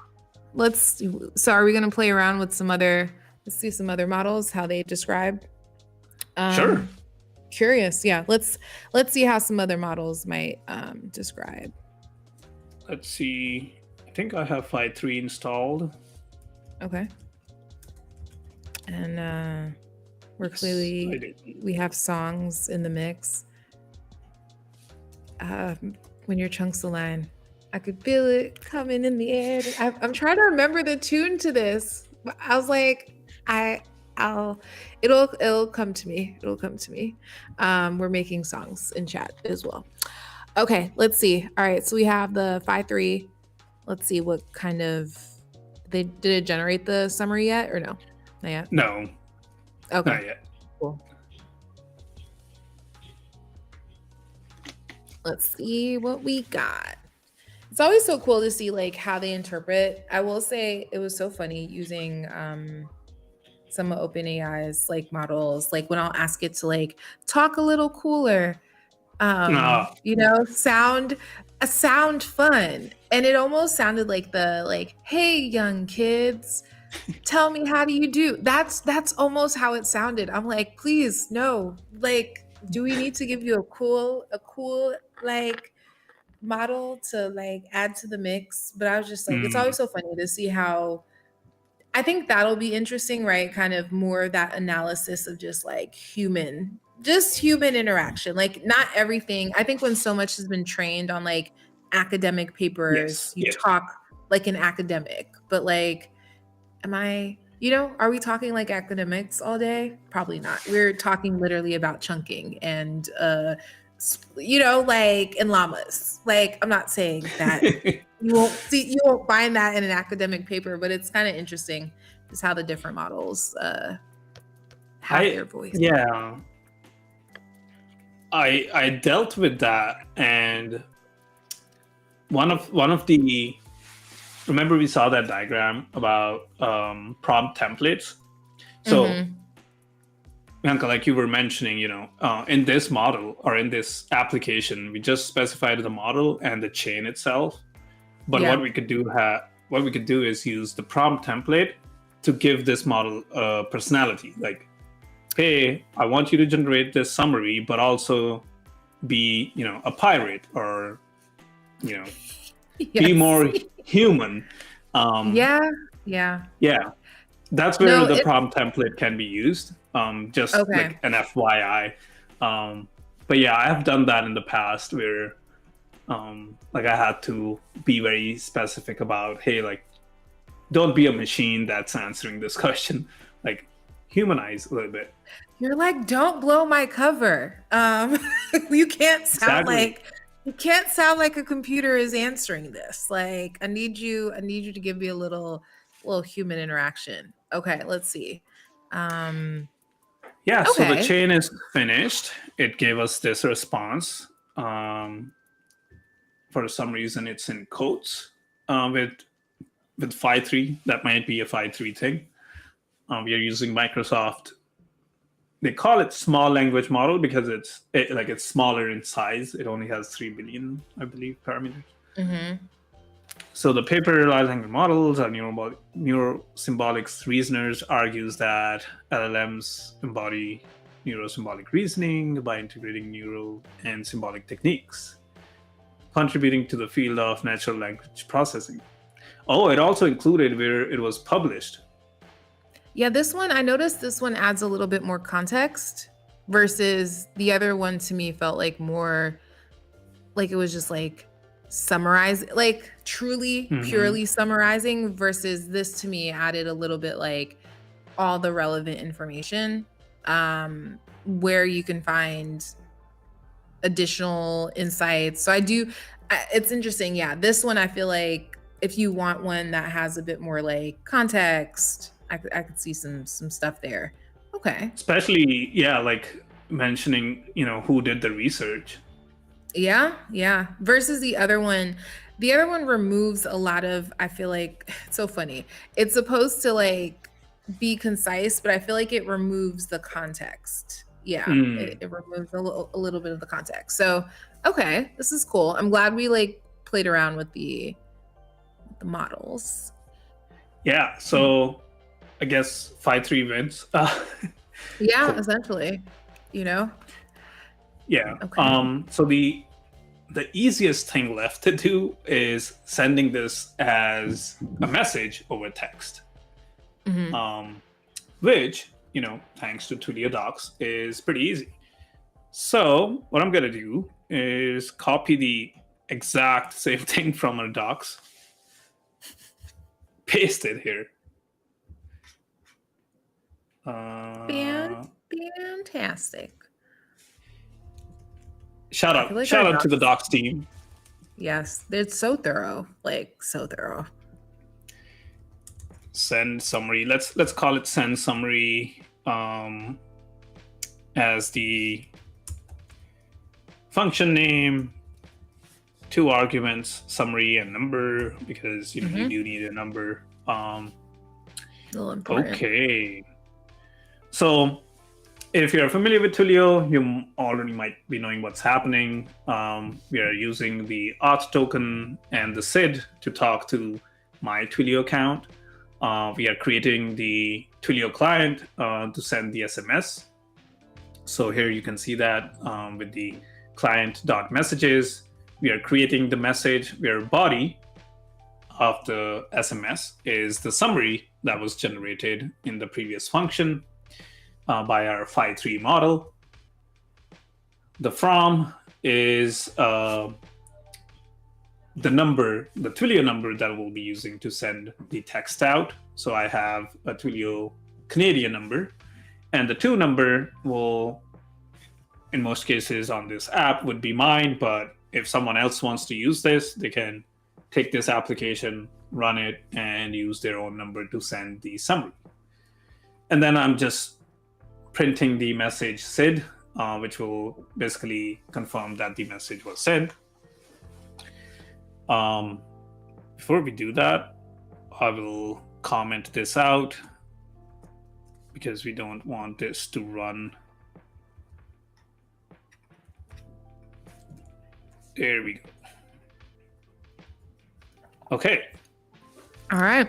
[SPEAKER 1] so are we going to play around with let's see some other models, how they describe?
[SPEAKER 4] Sure.
[SPEAKER 1] Curious. Yeah. Let's see how some other models might describe.
[SPEAKER 4] Let's see. I think I have 5.3 installed.
[SPEAKER 1] Okay. And we're
[SPEAKER 4] Yes, I do.
[SPEAKER 1] we have songs in the mix. When your chunks align, I could feel it coming in the air. I'm trying to remember the tune to this. I was like, it'll come to me. It'll come to me. We're making songs in chat as well. Okay, let's see. All right, so we have the 5.3. Let's see what kind of did it generate the summary yet or no? Not yet.
[SPEAKER 4] No,
[SPEAKER 1] Okay.
[SPEAKER 4] not yet.
[SPEAKER 1] Cool. Let's see what we got. It's always so cool to see like how they interpret. I will say it was so funny using some of OpenAI's like models, like when I'll ask it to like talk a little cooler, sound fun. And it almost sounded like hey young kids, tell me how do you do? That's almost how it sounded. I'm like, please, no, like, do we need to give you a cool like model to like add to the mix? But I was just like, it's always so funny to see how I think that'll be interesting, right? Kind of more that analysis of just like human interaction. Like not everything. I think when so much has been trained on like academic papers, you talk like an academic, but like, are we talking like academics all day? Probably not. We're talking literally about chunking and, like in llamas. Like, I'm not saying that you won't find that in an academic paper, but it's kind of interesting just how the different models have their voice.
[SPEAKER 4] Yeah. I dealt with that, and one of the remember we saw that diagram about prompt templates. So Bianca, like you were mentioning, in this model or in this application, we just specified the model and the chain itself. But what we could do is use the prompt template to give this model a personality. Like, hey, I want you to generate this summary, but also be, a pirate or, be more human.
[SPEAKER 1] Yeah.
[SPEAKER 4] That's where the prompt template can be used. Like an FYI. But yeah, I have done that in the past where like I had to be very specific about, hey, like, don't be a machine that's answering this question. Like, humanize a little bit.
[SPEAKER 1] You're like, don't blow my cover. You can't sound like a computer is answering this. Like, I need you to give me a little human interaction. Okay, let's see.
[SPEAKER 4] So the chain is finished. It gave us this response. For some reason, it's in quotes with 5.3. That might be a 5.3 thing. We are using Microsoft. They call it small language model because it's smaller in size. It only has 3 billion, I believe, parameters. So the paper large language models are neurosymbolic reasoners argues that LLMs embody neurosymbolic reasoning by integrating neural and symbolic techniques, contributing to the field of natural language processing. Oh, it also included where it was published.
[SPEAKER 1] Yeah, this one, I noticed this one adds a little bit more context versus the other one to me felt like more like it was just like summarize, like truly, purely summarizing, versus this to me added a little bit like all the relevant information, where you can find additional insights. So it's interesting. Yeah, this one I feel like if you want one that has a bit more like context, I could see some stuff there. Okay.
[SPEAKER 4] Especially, yeah, like mentioning, who did the research.
[SPEAKER 1] Yeah. Versus the other one. The other one removes a lot of, I feel like, it's so funny. It's supposed to like be concise, but I feel like it removes the context. Yeah, it removes a little bit of the context. So, okay, this is cool. I'm glad we like played around with the models.
[SPEAKER 4] Yeah, so I guess 5-3 wins.
[SPEAKER 1] Yeah,
[SPEAKER 4] Cool.
[SPEAKER 1] essentially.
[SPEAKER 4] Yeah.
[SPEAKER 1] Okay.
[SPEAKER 4] So the easiest thing left to do is sending this as a message over text, which, thanks to Twilio Docs, is pretty easy. So what I'm going to do is copy the exact same thing from our docs, paste it here.
[SPEAKER 1] Fantastic.
[SPEAKER 4] Shout out to the docs team.
[SPEAKER 1] Yes, they're so thorough, like so thorough.
[SPEAKER 4] Send summary. Let's call it send summary as the function name, 2 arguments, summary and number, because you do need a number. Okay. So if you're familiar with Twilio, you already might be knowing what's happening. We are using the auth token and the SID to talk to my Twilio account. We are creating the Twilio client to send the SMS. So here you can see that with the client.messages, we are creating the message where body of the SMS is the summary that was generated in the previous function by our 5-3 model. The from is the Twilio number that we'll be using to send the text out. So I have a Twilio Canadian number, and the to number will, in most cases on this app, would be mine, but if someone else wants to use this, they can take this application, run it, and use their own number to send the summary. And then I'm just printing the message SID, which will basically confirm that the message was sent. Before we do that, I will comment this out because we don't want this to run. There we go. Okay.
[SPEAKER 1] All right.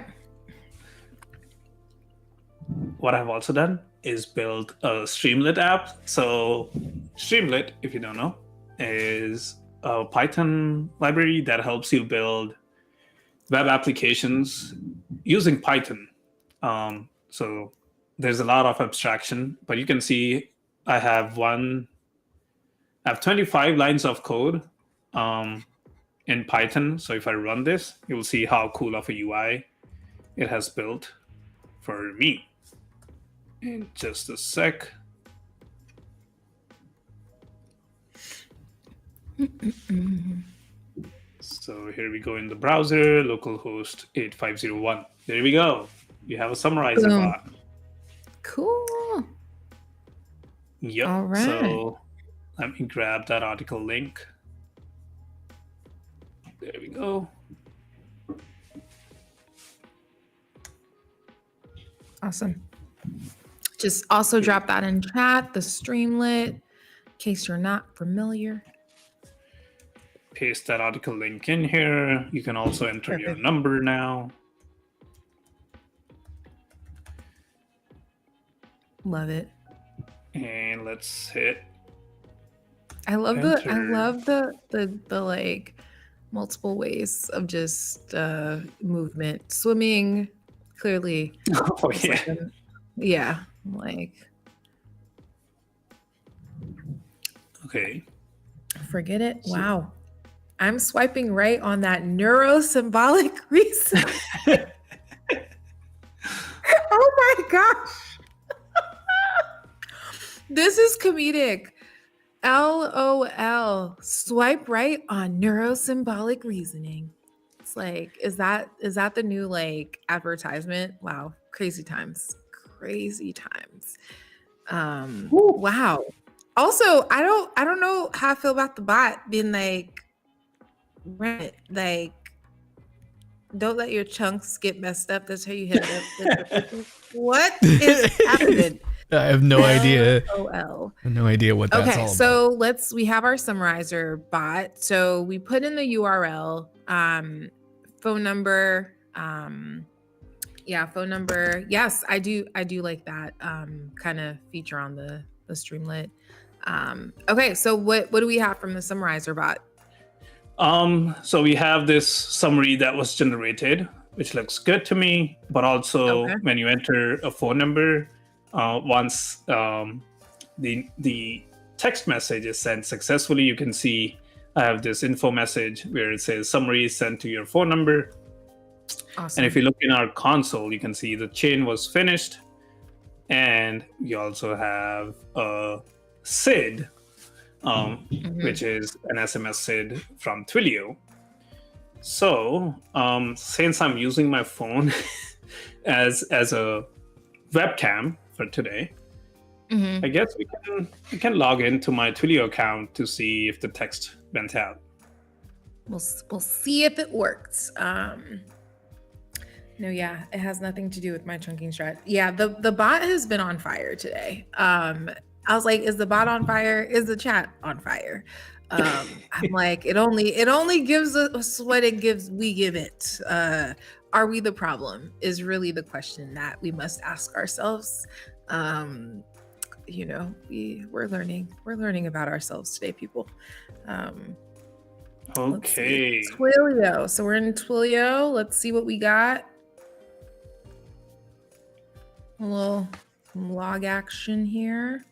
[SPEAKER 4] What I've also done is build a Streamlit app. So Streamlit, if you don't know, is a Python library that helps you build web applications using Python. So there's a lot of abstraction, but you can see I have 25 lines of code in Python. So if I run this, you'll see how cool of a UI it has built for me. In just a sec. So here we go in the browser, localhost 8501. There we go. You have a summarizer bot.
[SPEAKER 1] Cool.
[SPEAKER 4] Yep.
[SPEAKER 1] All right.
[SPEAKER 4] So let me grab that article link. There we go.
[SPEAKER 1] Awesome. Just also drop that in chat, the Streamlit, in case you're not familiar.
[SPEAKER 4] Paste that article link in here. You can also enter your number now.
[SPEAKER 1] Love it.
[SPEAKER 4] And let's hit.
[SPEAKER 1] I love
[SPEAKER 4] enter.
[SPEAKER 1] the like multiple ways of just movement. Swimming, clearly.
[SPEAKER 4] Oh yeah.
[SPEAKER 1] Like Yeah, like
[SPEAKER 4] Okay.
[SPEAKER 1] forget it. Wow. I'm swiping right on that neurosymbolic reason. Oh my gosh. This is comedic. LOL. Swipe right on neurosymbolic reasoning. It's like, is that the new like advertisement? Wow. Crazy times. Crazy times.
[SPEAKER 4] Woo.
[SPEAKER 1] Wow. Also, I don't know how I feel about the bot being like like don't let your chunks get messed up. That's how you hit it up with the picture. What is happening?
[SPEAKER 2] I have no idea.
[SPEAKER 1] LOL.
[SPEAKER 2] I have no idea what that's
[SPEAKER 1] Okay,
[SPEAKER 2] all
[SPEAKER 1] so we have our summarizer bot. So we put in the URL, phone number, phone number. Yes, I do like that kind of feature on the Streamlit. Okay, so what do we have from the summarizer bot?
[SPEAKER 4] So we have this summary that was generated, which looks good to me. But also,
[SPEAKER 1] Okay.
[SPEAKER 4] when you enter a phone number, once the text message is sent successfully, you can see I have this info message where it says summary is sent to your phone number.
[SPEAKER 1] Awesome.
[SPEAKER 4] And if you look in our console, you can see the chain was finished, and you also have a SID, which is an SMS SID from Twilio. So since I'm using my phone as a webcam for today, I guess we can log into my Twilio account to see if the text went out.
[SPEAKER 1] We'll see if it works. No, yeah, it has nothing to do with my chunking strat. Yeah, the bot has been on fire today. I was like, is the bot on fire? Is the chat on fire? I'm like, it only gives us what it gives. We give it. Are we the problem? Is really the question that we must ask ourselves. You know, we're learning about ourselves today, people.
[SPEAKER 4] Okay.
[SPEAKER 1] Twilio. So we're in Twilio. Let's see what we got. A little log action here.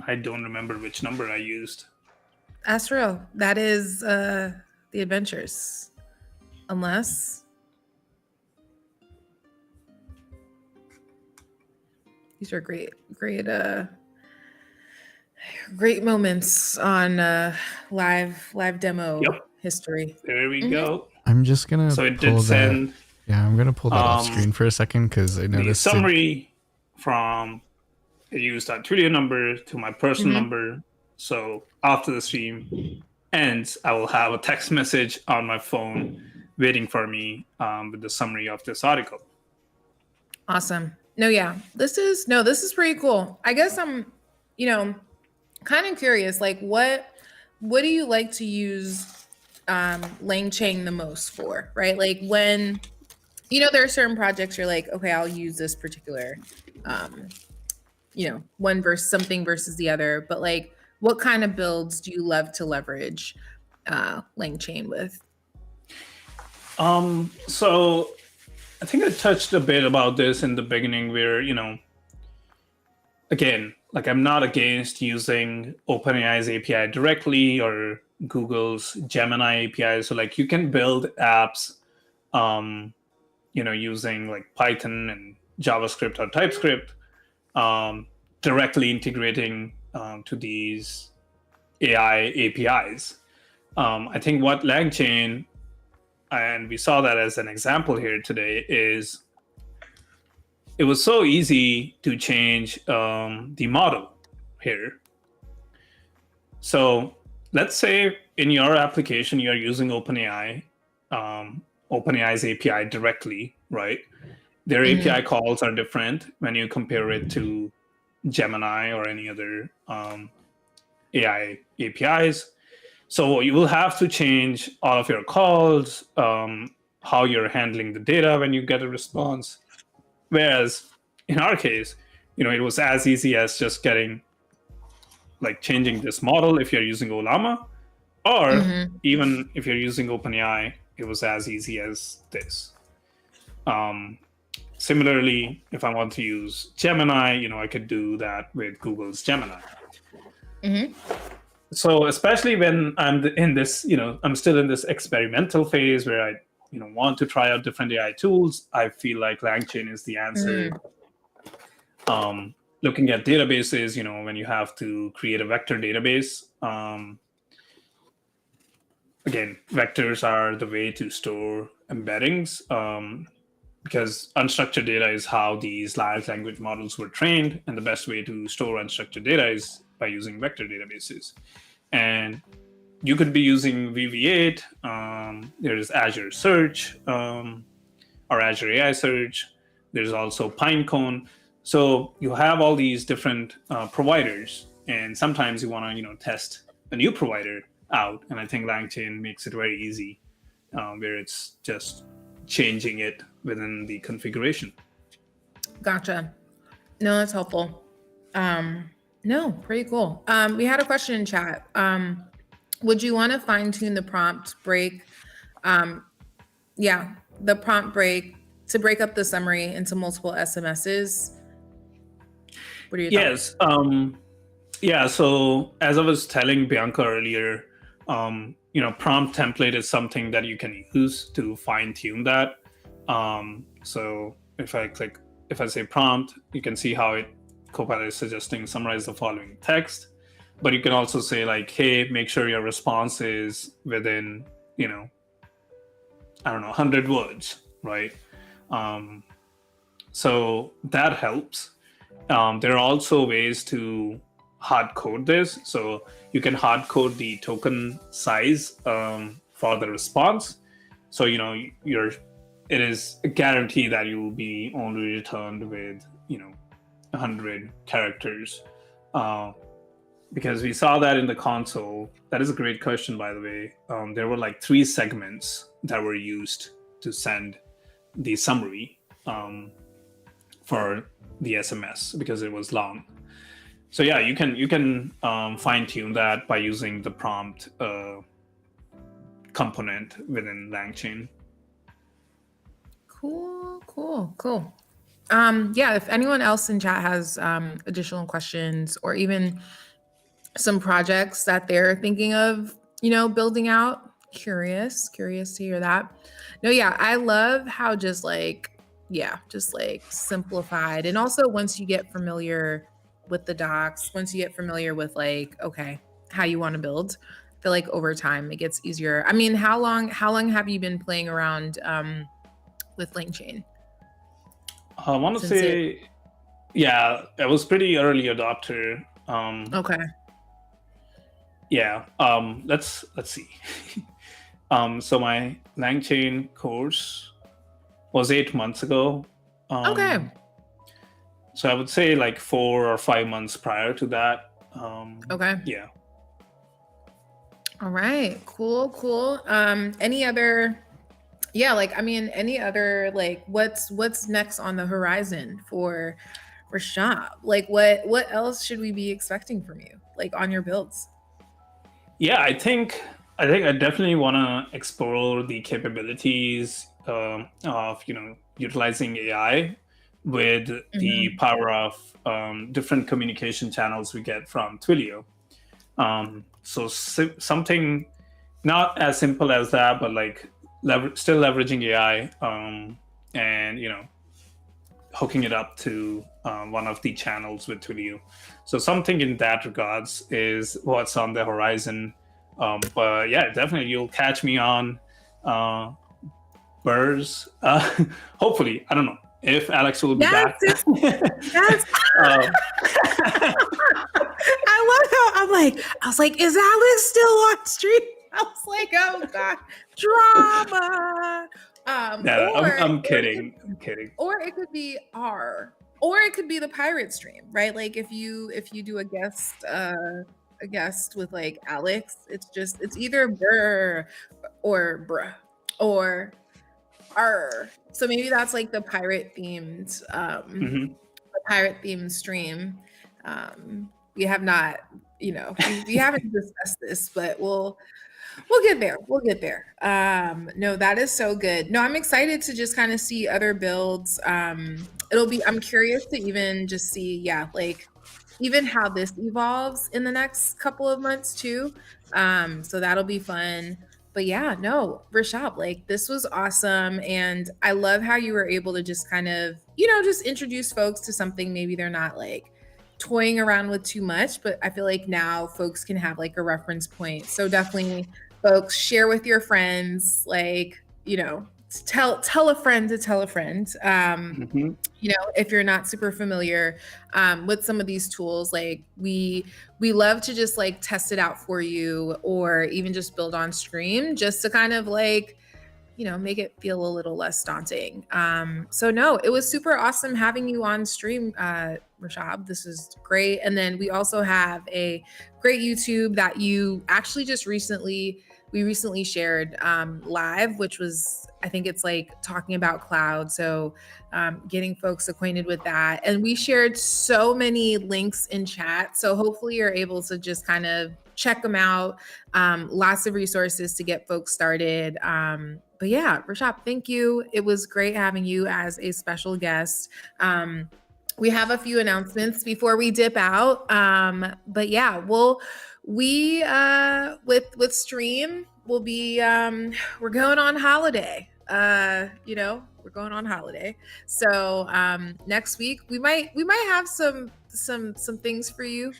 [SPEAKER 4] I don't remember which number I used.
[SPEAKER 1] Astro, that is the adventures. Unless these are great moments on live demo history.
[SPEAKER 4] There we go.
[SPEAKER 2] I'm just gonna
[SPEAKER 4] So it
[SPEAKER 2] pull
[SPEAKER 4] did send
[SPEAKER 2] that. Yeah, I'm gonna pull that off screen for a second because I
[SPEAKER 4] the
[SPEAKER 2] noticed
[SPEAKER 4] summary from it used that Twilio number to my personal number. So after the stream ends, I will have a text message on my phone waiting for me with the summary of this article.
[SPEAKER 1] Awesome. No, yeah, this is pretty cool. I guess I'm, kind of curious. Like, what do you like to use LangChain the most for? Right? Like when, there are certain projects you're like, okay, I'll use this particular, one versus the other. But like, what kind of builds do you love to leverage LangChain with?
[SPEAKER 4] So I think I touched a bit about this in the beginning where, again, like I'm not against using OpenAI's API directly or Google's Gemini API. So like you can build apps, using like Python and JavaScript or TypeScript, directly integrating to these AI APIs. I think what LangChain, and we saw that as an example here today, is it was so easy to change the model here. So let's say in your application, you're using OpenAI, OpenAI's API directly, right? Their API calls are different when you compare it to Gemini or any other AI APIs. So you will have to change all of your calls, how you're handling the data when you get a response. Whereas in our case, it was as easy as just changing this model if you're using Olama, or even if you're using OpenAI, it was as easy as this. Similarly, if I want to use Gemini, I could do that with Google's Gemini.
[SPEAKER 1] Mm-hmm.
[SPEAKER 4] So especially when I'm in this, I'm still in this experimental phase where I, want to try out different AI tools. I feel like LangChain is the answer. Looking at databases, when you have to create a vector database, again, vectors are the way to store embeddings, because unstructured data is how these large language models were trained, and the best way to store unstructured data is by using vector databases. And you could be using VV8. There's Azure Search, or Azure AI Search. There's also Pinecone. So you have all these different providers, and sometimes you want to test a new provider out. And I think LangChain makes it very easy, where it's just changing it within the configuration.
[SPEAKER 1] Gotcha. No, that's helpful. No, pretty cool. We had a question in chat. Would you want to fine tune the prompt break? The prompt break to break up the summary into multiple SMSs. What are your thoughts?
[SPEAKER 4] Yes. So as I was telling Bianca earlier, prompt template is something that you can use to fine tune that. So if I say prompt, you can see how Copilot is suggesting summarize the following text. But you can also say like, hey, make sure your response is within, 100 words, right? So that helps. There are also ways to hard code this. So you can hard code the token size for the response. So, it is a guarantee that you will be only returned with, 100 characters. Because we saw that in the console. That is a great question, by the way. There were like 3 segments that were used to send the summary for the SMS because it was long. So yeah, you can fine tune that by using the prompt component within LangChain.
[SPEAKER 1] Cool. If anyone else in chat has additional questions or even some projects that they're thinking of, building out, curious to hear that. No, yeah, I love how just simplified. And also once you get familiar with the docs, once you get familiar with how you want to build, I feel like over time it gets easier. I mean, how long have you been playing around with LangChain?
[SPEAKER 4] I want to say, I was pretty early adopter.
[SPEAKER 1] Okay.
[SPEAKER 4] Yeah. Let's see. So my LangChain course was 8 months ago.
[SPEAKER 1] Okay.
[SPEAKER 4] So I would say like 4 or 5 months prior to that.
[SPEAKER 1] Okay.
[SPEAKER 4] Yeah.
[SPEAKER 1] All right. Cool. Any other? Any other what's next on the horizon for Rishab? What else should we be expecting from you, on your builds?
[SPEAKER 4] Yeah, I think I definitely want to explore the capabilities of utilizing AI with the power of different communication channels we get from Twilio. So something not as simple as that, but still leveraging AI and hooking it up to one of the channels with Twilio. So something in that regards is what's on the horizon. But yeah, definitely you'll catch me on Burrs. Hopefully, I don't know if Alex will be back.
[SPEAKER 1] Yes. I was like, is Alex still on stream? I was like, oh god, drama.
[SPEAKER 4] I'm kidding. I'm kidding.
[SPEAKER 1] Or it could be or it could be the pirate stream, right? Like if you do a guest with Alex, it's either brr or bruh or R. So maybe that's the pirate themed stream. We have not, we haven't discussed this, but we'll get there. We'll get there. No, that is so good. No, I'm excited to just kind of see other builds. I'm curious to even just see, yeah, like even how this evolves in the next couple of months too. So that'll be fun. But yeah, no, Rishab, like this was awesome. And I love how you were able to just kind of, just introduce folks to something maybe they're not like toying around with too much, but I feel like now folks can have like a reference point. So definitely folks share with your friends, like, tell a friend to tell a friend. If you're not super familiar with some of these tools, like we love to just like test it out for you, or even just build on stream just to kind of like make it feel a little less daunting. So no, it was super awesome having you on stream, Rishab. This is great. And then we also have a great YouTube that you actually we recently shared live, which was, I think it's like talking about cloud. So getting folks acquainted with that. And we shared so many links in chat. So hopefully you're able to just kind of check them out. Lots of resources to get folks started. But yeah, Rishab, thank you. It was great having you as a special guest. We have a few announcements before we dip out. But yeah, with stream, we'll be we're going on holiday. We're going on holiday. So next week we might have some things for you.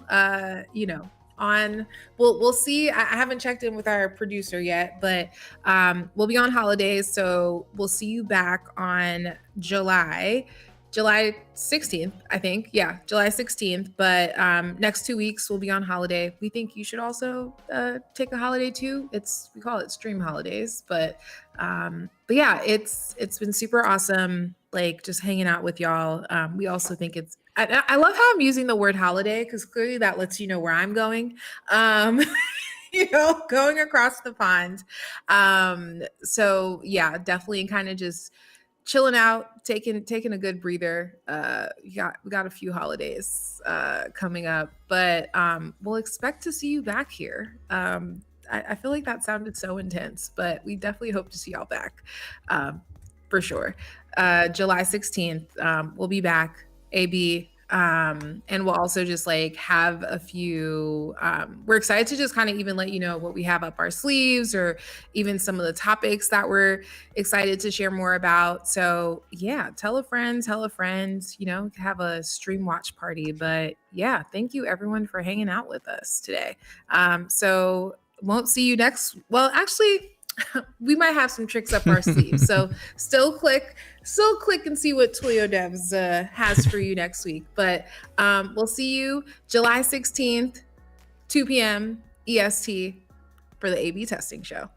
[SPEAKER 1] We'll see. I haven't checked in with our producer yet, but we'll be on holidays, so we'll see you back on July 16th, I think. Yeah, July 16th. But next 2 weeks we'll be on holiday. We think you should also take a holiday too. We call it stream holidays, but yeah, it's been super awesome, like just hanging out with y'all. We also think I love how I'm using the word holiday, because clearly that lets you know where I'm going. Going across the pond. So yeah, definitely kind of just chilling out, taking a good breather. We got a few holidays coming up, but we'll expect to see you back here. I feel like that sounded so intense, but we definitely hope to see y'all back for sure. July 16th, we'll be back, AB. And we'll also just like have a few, we're excited to just kind of even let you know what we have up our sleeves, or even some of the topics that we're excited to share more about. So yeah, tell a friend, have a stream watch party. But yeah, thank you everyone for hanging out with us today. So won't see you actually, we might have some tricks up our sleeve. So still click and see what Twilio Devs has for you next week. But we'll see you July 16th, 2 p.m. EST for the A/B testing show.